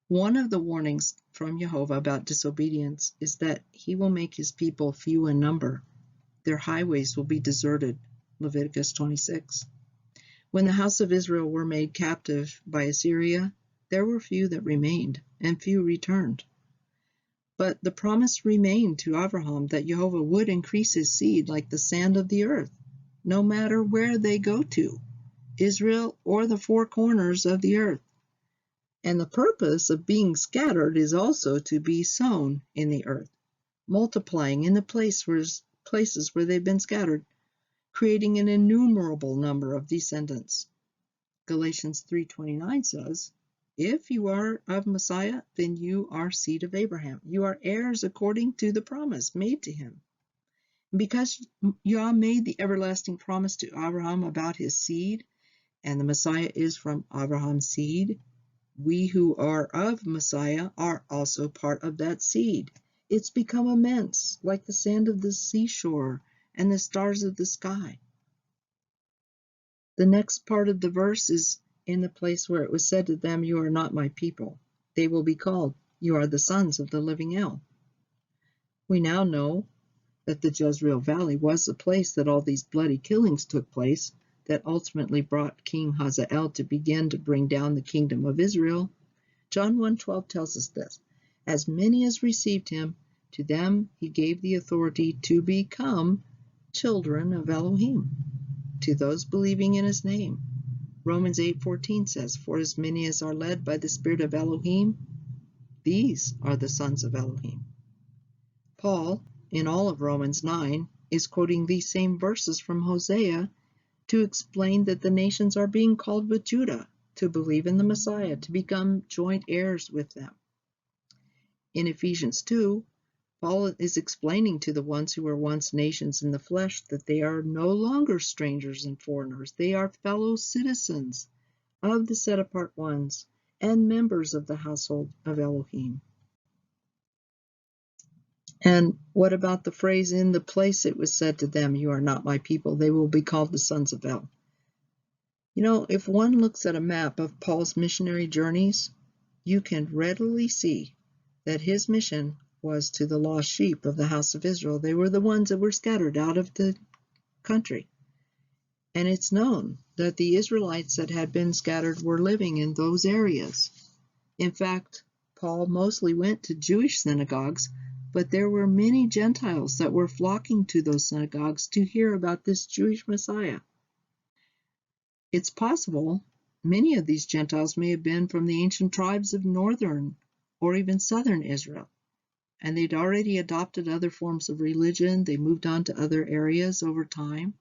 One of the warnings from Jehovah about disobedience is that he will make his people few in number. Their highways will be deserted, Leviticus 26. When the house of Israel were made captive by Assyria, there were few that remained, and few returned. But the promise remained to Abraham that Jehovah would increase his seed like the sand of the earth, no matter where they go to, Israel or the four corners of the earth. And the purpose of being scattered is also to be sown in the earth, multiplying in the places where they've been scattered, creating an innumerable number of descendants. Galatians 3:29 says, "If you are of Messiah, then you are seed of Abraham. You are heirs according to the promise made to him." Because Yah made the everlasting promise to Abraham about his seed, and the Messiah is from Abraham's seed, we who are of Messiah are also part of that seed. It's become immense, like the sand of the seashore and the stars of the sky. The next part of the verse is in the place where it was said to them, "You are not my people." They will be called, "You are the sons of the living El." We now know that the Jezreel Valley was the place that all these bloody killings took place, that ultimately brought King Hazael to begin to bring down the kingdom of Israel. John 1:12 tells us this: "As many as received him, to them he gave the authority to become children of Elohim, to those believing in his name." Romans 8:14 says, "For as many as are led by the Spirit of Elohim, these are the sons of Elohim." Paul, in all of Romans 9, is quoting these same verses from Hosea to explain that the nations are being called with Judah to believe in the Messiah, to become joint heirs with them. In Ephesians 2, Paul is explaining to the ones who were once nations in the flesh that they are no longer strangers and foreigners. They are fellow citizens of the set-apart ones and members of the household of Elohim. And what about the phrase, "In the place it was said to them, 'You are not my people,' they will be called the sons of El"? You know, if one looks at a map of Paul's missionary journeys, you can readily see that his mission was to the lost sheep of the house of Israel. They were the ones that were scattered out of the country. And it's known that the Israelites that had been scattered were living in those areas. In fact, Paul mostly went to Jewish synagogues, but there were many Gentiles that were flocking to those synagogues to hear about this Jewish Messiah. It's possible many of these Gentiles may have been from the ancient tribes of northern or even southern Israel, and they'd already adopted other forms of religion. They moved on to other areas over time.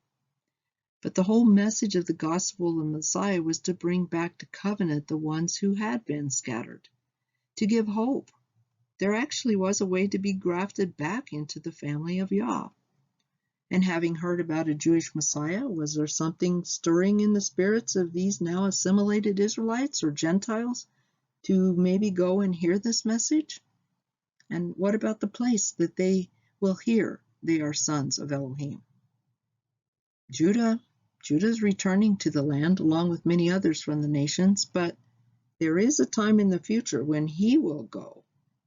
But the whole message of the gospel of the Messiah was to bring back to covenant the ones who had been scattered, to give hope. There actually was a way to be grafted back into the family of Yah. And having heard about a Jewish Messiah, was there something stirring in the spirits of these now assimilated Israelites or Gentiles to maybe go and hear this message? And what about the place that they will hear they are sons of Elohim? Judah's returning to the land along with many others from the nations, but there is a time in the future when he will go.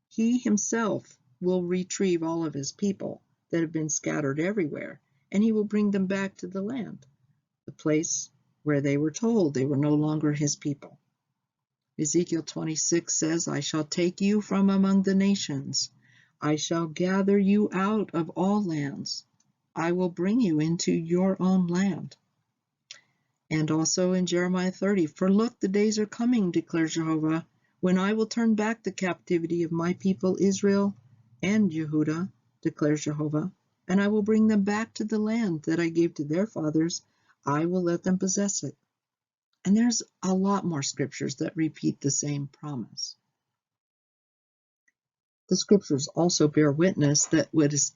He himself will retrieve all of his people that have been scattered everywhere, and he will bring them back to the land, the place where they were told they were no longer his people. Ezekiel 26 says, I shall take you from among the nations. I shall gather you out of all lands. I will bring you into your own land. And also in Jeremiah 30, for look, the days are coming, declares Jehovah, when I will turn back the captivity of my people Israel and Yehudah, declares Jehovah, and I will bring them back to the land that I gave to their fathers. I will let them possess it. And there's a lot more scriptures that repeat the same promise. The scriptures also bear witness that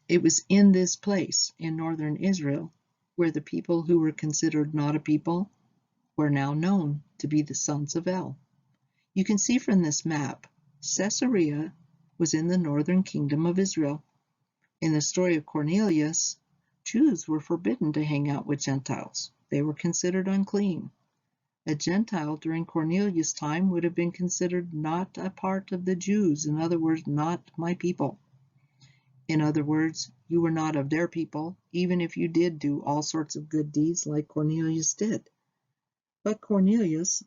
it was in this place, in northern Israel, where the people who were considered not a people were now known to be the sons of El. You can see from this map, Caesarea was in the northern kingdom of Israel. In the story of Cornelius, Jews were forbidden to hang out with Gentiles. They were considered unclean. A Gentile during Cornelius' time would have been considered not a part of the Jews, in other words, not my people. In other words, you were not of their people, even if you did do all sorts of good deeds like Cornelius did. But Cornelius,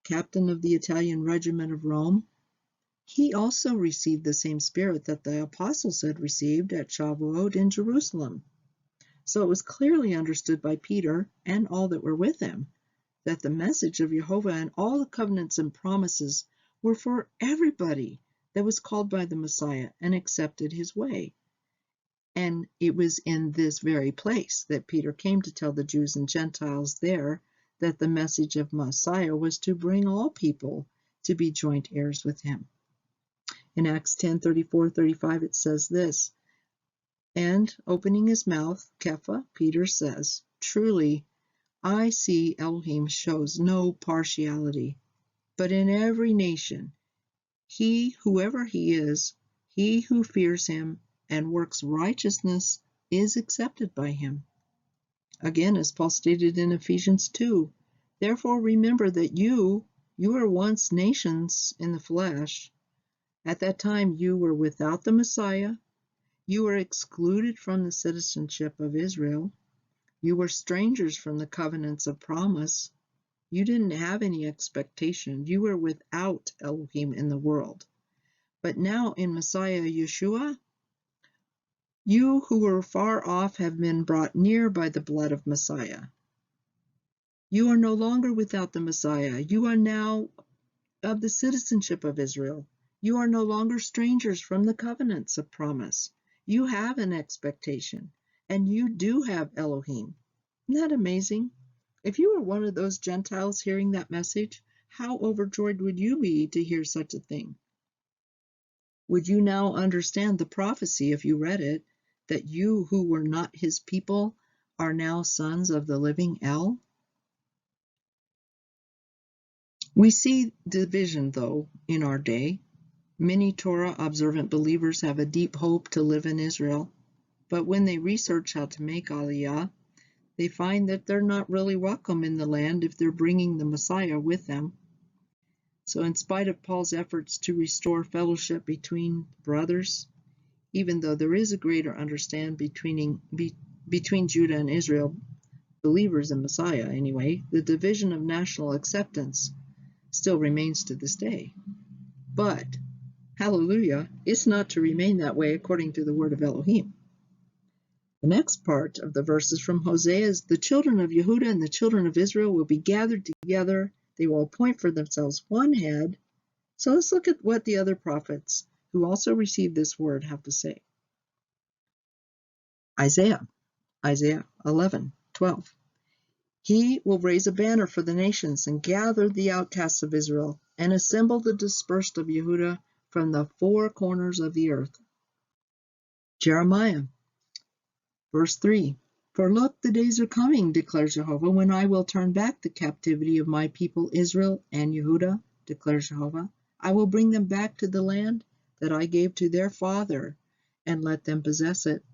captain of the Italian regiment of Rome, he also received the same spirit that the apostles had received at Shavuot in Jerusalem. So it was clearly understood by Peter and all that were with him that the message of Jehovah and all the covenants and promises were for everybody that was called by the Messiah and accepted his way. And it was in this very place that Peter came to tell the Jews and Gentiles there that the message of Messiah was to bring all people to be joint heirs with him. In Acts 10:34-35 it says this, and opening his mouth, Kepha, Peter says, truly, I see Elohim shows no partiality, but in every nation, whoever he is, he who fears him and works righteousness is accepted by him. Again, as Paul stated in Ephesians 2, therefore remember that you were once nations in the flesh. At that time you were without the Messiah, you were excluded from the citizenship of Israel, you were strangers from the covenants of promise, you didn't have any expectation, you were without Elohim in the world. But now in Messiah Yeshua, you who were far off have been brought near by the blood of Messiah. You are no longer without the Messiah. You are now of the citizenship of Israel. You are no longer strangers from the covenants of promise. You have an expectation, and you do have Elohim. Isn't that amazing? If you were one of those Gentiles hearing that message, how overjoyed would you be to hear such a thing? Would you now understand the prophecy, if you read it, that you who were not his people are now sons of the living El? We see division, though, in our day. Many Torah-observant believers have a deep hope to live in Israel, but when they research how to make Aliyah, they find that they're not really welcome in the land if they're bringing the Messiah with them. So in spite of Paul's efforts to restore fellowship between brothers, even though there is a greater understanding between Judah and Israel, believers in Messiah anyway, the division of national acceptance still remains to this day. But, hallelujah, it's not to remain that way according to the word of Elohim. The next part of the verses from Hosea is the children of Yehuda and the children of Israel will be gathered together. They will appoint for themselves one head. So let's look at what the other prophets who also received this word have to say. Isaiah 11:12. He will raise a banner for the nations and gather the outcasts of Israel and assemble the dispersed of Yehuda from the four corners of the earth. Jeremiah, verse 3. For look, the days are coming, declares Jehovah, when I will turn back the captivity of my people Israel and Yehuda, declares Jehovah. I will bring them back to the land that I gave to their father and let them possess it.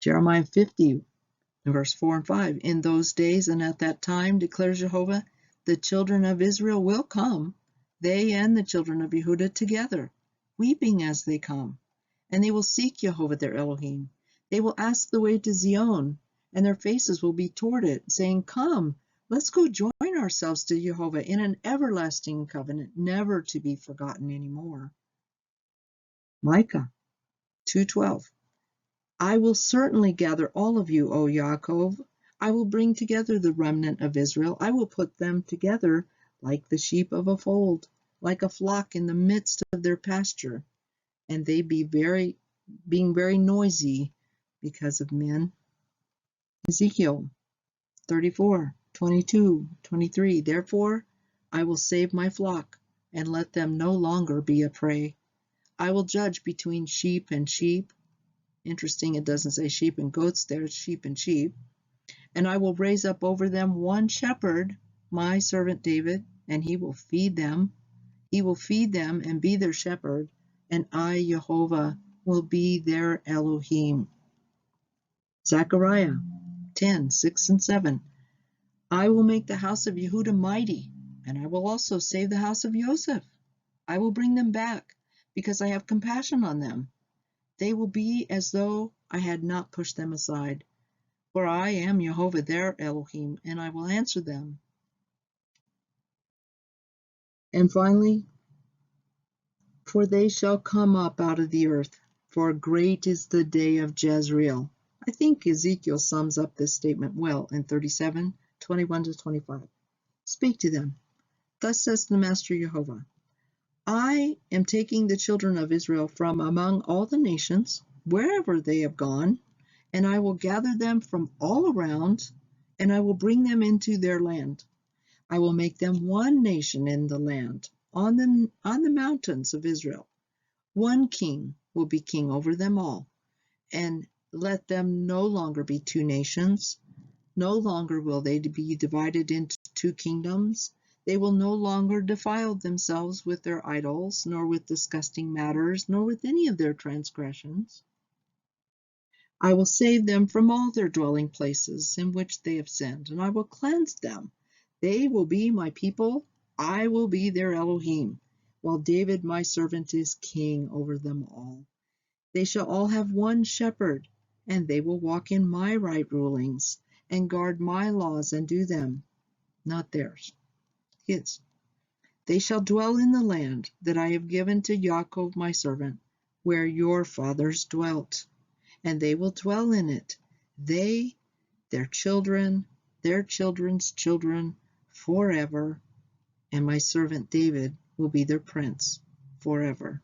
Jeremiah 50, verse 4 and 5. In those days and at that time, declares Jehovah, the children of Israel will come, they and the children of Yehuda together, weeping as they come. And they will seek Jehovah their Elohim. They will ask the way to Zion, and their faces will be toward it, saying, Come, let's go join ourselves to Jehovah in an everlasting covenant, never to be forgotten anymore. Micah 2:12. I will certainly gather all of you, O Yaakov. I will bring together the remnant of Israel. I will put them together like the sheep of a fold, like a flock in the midst of their pasture. And they being very noisy because of men. Ezekiel 34:22, 23. Therefore, I will save my flock and let them no longer be a prey. I will judge between sheep and sheep. Interesting, it doesn't say sheep and goats there, it's sheep and sheep. And I will raise up over them one shepherd, my servant David, and he will feed them. He will feed them and be their shepherd, and I, Jehovah, will be their Elohim. Zechariah 10:6 and 7. I will make the house of Yehuda mighty, and I will also save the house of Joseph. I will bring them back, because I have compassion on them. They will be as though I had not pushed them aside. For I am Jehovah their Elohim, and I will answer them. And finally, for they shall come up out of the earth, for great is the day of Jezreel. I think Ezekiel sums up this statement well in 37:21-25. Speak to them. Thus says the Master Jehovah, I am taking the children of Israel from among all the nations, wherever they have gone, and I will gather them from all around, and I will bring them into their land. I will make them one nation in the land, on the mountains of Israel. One king will be king over them all, and let them no longer be two nations. No longer will they be divided into two kingdoms. They will no longer defile themselves with their idols, nor with disgusting matters, nor with any of their transgressions. I will save them from all their dwelling places in which they have sinned, and I will cleanse them. They will be my people, I will be their Elohim, while David my servant is king over them all. They shall all have one shepherd, and they will walk in my right rulings, and guard my laws and do them, not theirs, his. They shall dwell in the land that I have given to Yaakov my servant, where your fathers dwelt, and they will dwell in it, they, their children, their children's children, forever, and my servant David will be their prince forever.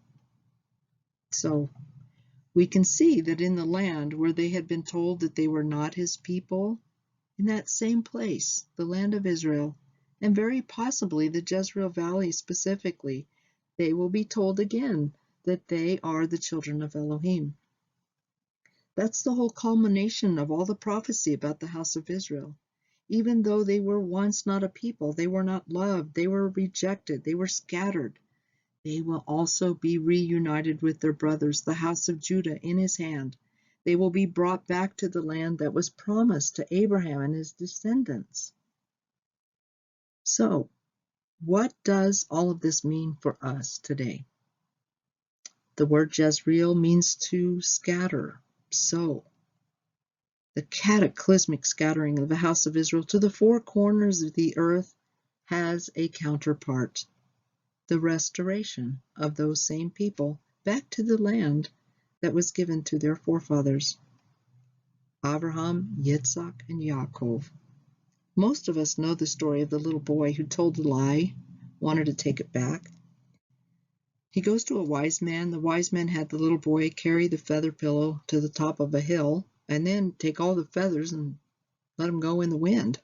So we can see that in the land where they had been told that they were not his people, in that same place, the land of Israel, and very possibly the Jezreel Valley specifically, they will be told again that they are the children of Elohim. That's the whole culmination of all the prophecy about the house of Israel. Even though they were once not a people, they were not loved, they were rejected, they were scattered. They will also be reunited with their brothers, the house of Judah, in his hand. They will be brought back to the land that was promised to Abraham and his descendants. So, What does all of this mean for us today? The word Jezreel means to scatter, sow. The cataclysmic scattering of the house of Israel to the four corners of the earth has a counterpart, the restoration of those same people back to the land that was given to their forefathers, Abraham, Yitzhak, and Yaakov. Most of us know the story of the little boy who told a lie, wanted to take it back. He goes to a wise man. The wise man had the little boy carry the feather pillow to the top of a hill and then take all the feathers and let them go in the wind.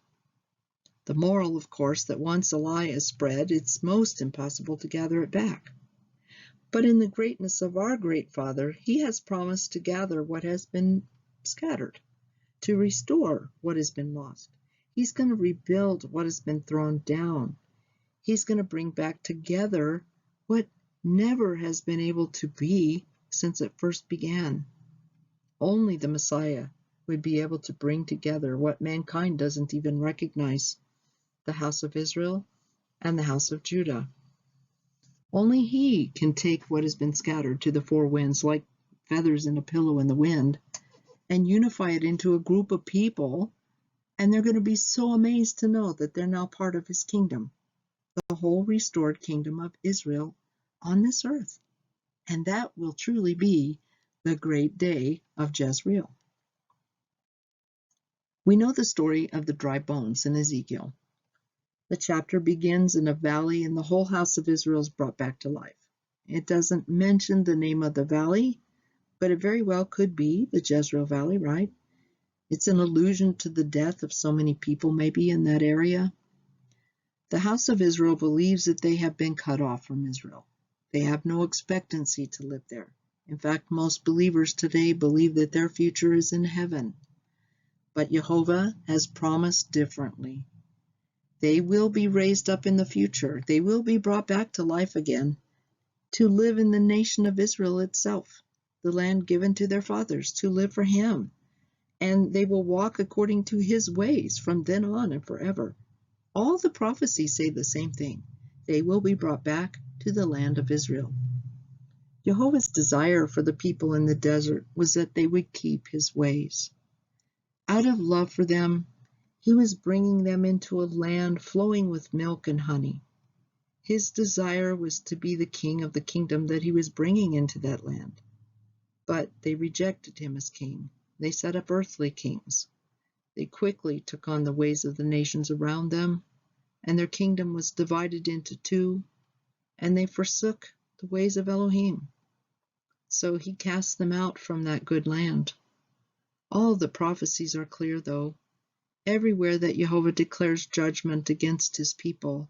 The moral, of course, that once a lie is spread, it's most impossible to gather it back. But in the greatness of our great Father, He has promised to gather what has been scattered, to restore what has been lost. He's going to rebuild what has been thrown down. He's going to bring back together what never has been able to be since it first began. Only the Messiah would be able to bring together what mankind doesn't even recognize, the house of Israel and the house of Judah. Only He can take what has been scattered to the four winds like feathers in a pillow in the wind and unify it into a group of people, and they're going to be so amazed to know that they're now part of His kingdom, the whole restored kingdom of Israel on this earth. And that will truly be the great day of Jezreel. We know the story of the dry bones in Ezekiel. The chapter begins in a valley and the whole house of Israel is brought back to life. It doesn't mention the name of the valley, but it very well could be the Jezreel Valley, right? It's an allusion to the death of so many people maybe in that area. The house of Israel believes that they have been cut off from Israel. They have no expectancy to live there. In fact, most believers today believe that their future is in heaven. But Jehovah has promised differently. They will be raised up in the future. They will be brought back to life again to live in the nation of Israel itself, the land given to their fathers, to live for Him. And they will walk according to His ways from then on and forever. All the prophecies say the same thing. They will be brought back to the land of Israel. Jehovah's desire for the people in the desert was that they would keep His ways. Out of love for them, He was bringing them into a land flowing with milk and honey. His desire was to be the king of the kingdom that He was bringing into that land. But they rejected Him as king. They set up earthly kings. They quickly took on the ways of the nations around them, and their kingdom was divided into two, and they forsook the ways of Elohim. So He cast them out from that good land. All the prophecies are clear, though. Everywhere that Jehovah declares judgment against His people,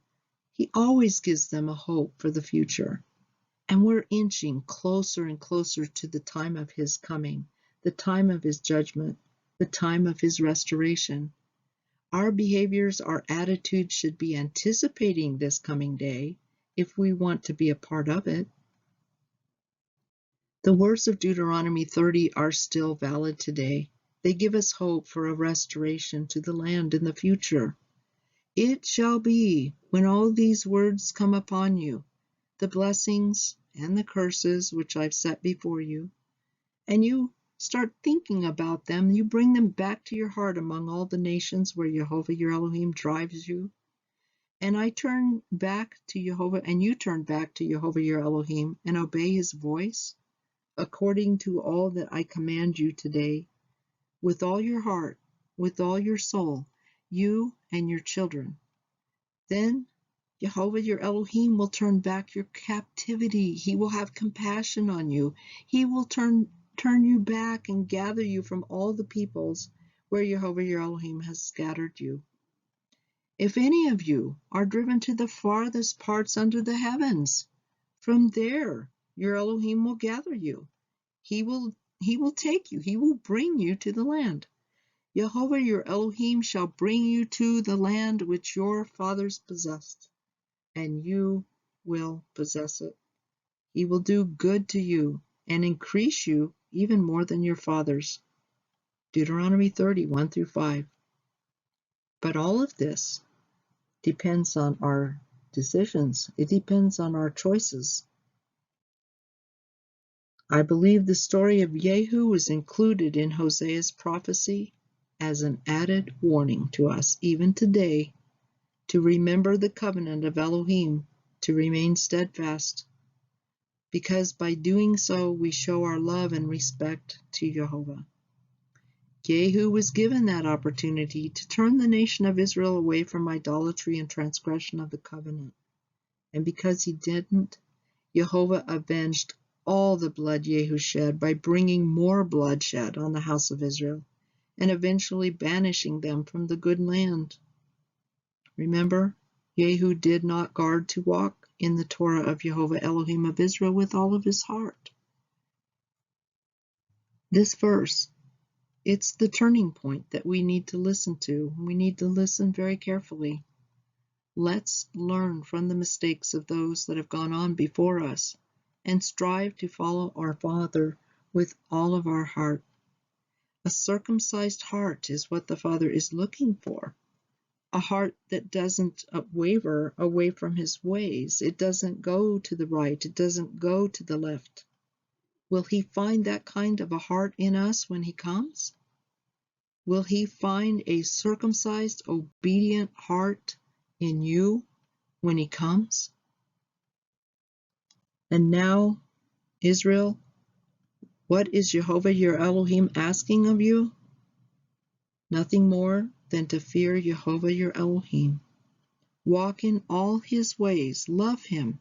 He always gives them a hope for the future. And we're inching closer and closer to the time of His coming, the time of His judgment, the time of His restoration. Our behaviors, our attitudes should be anticipating this coming day if we want to be a part of it. The words of Deuteronomy 30 are still valid today. They give us hope for a restoration to the land in the future. It shall be, when all these words come upon you, the blessings and the curses which I've set before you, and you start thinking about them, you bring them back to your heart among all the nations where Jehovah your Elohim drives you, and I turn back to Jehovah, and you turn back to Jehovah your Elohim and obey His voice, according to all that I command you today, with all your heart, with all your soul, you and your children. Then Jehovah your Elohim will turn back your captivity. He will have compassion on you. He will turn you back and gather you from all the peoples where Jehovah your Elohim has scattered you. If any of you are driven to the farthest parts under the heavens, from there your Elohim will gather you. He will take you. He will bring you to the land. Jehovah your Elohim shall bring you to the land which your fathers possessed, and you will possess it. He will do good to you and increase you even more than your fathers. Deuteronomy 30, 1 through 5. But all of this depends on our decisions. It depends on our choices. I believe the story of Yehu was included in Hosea's prophecy as an added warning to us, even today, to remember the covenant of Elohim, to remain steadfast, because by doing so we show our love and respect to Jehovah. Yehu was given that opportunity to turn the nation of Israel away from idolatry and transgression of the covenant. And because he didn't, Jehovah avenged all the blood Yehu shed by bringing more bloodshed on the house of Israel and eventually banishing them from the good land. Remember, Yehu did not guard to walk in the Torah of Jehovah Elohim of Israel with all of his heart. This verse, it's the turning point that we need to listen to. We need to listen very carefully. Let's learn from the mistakes of those that have gone on before us and strive to follow our Father with all of our heart. A circumcised heart is what the Father is looking for. A heart that doesn't waver away from his ways. It doesn't go to the right. It doesn't go to the left. Will he find that kind of a heart in us when he comes? Will he find a circumcised, obedient heart in you when he comes? And now, Israel, what is Jehovah your Elohim asking of you? Nothing more than to fear Jehovah your Elohim. Walk in all his ways, love him,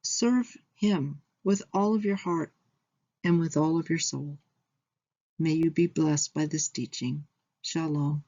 serve him with all of your heart and with all of your soul. May you be blessed by this teaching. Shalom.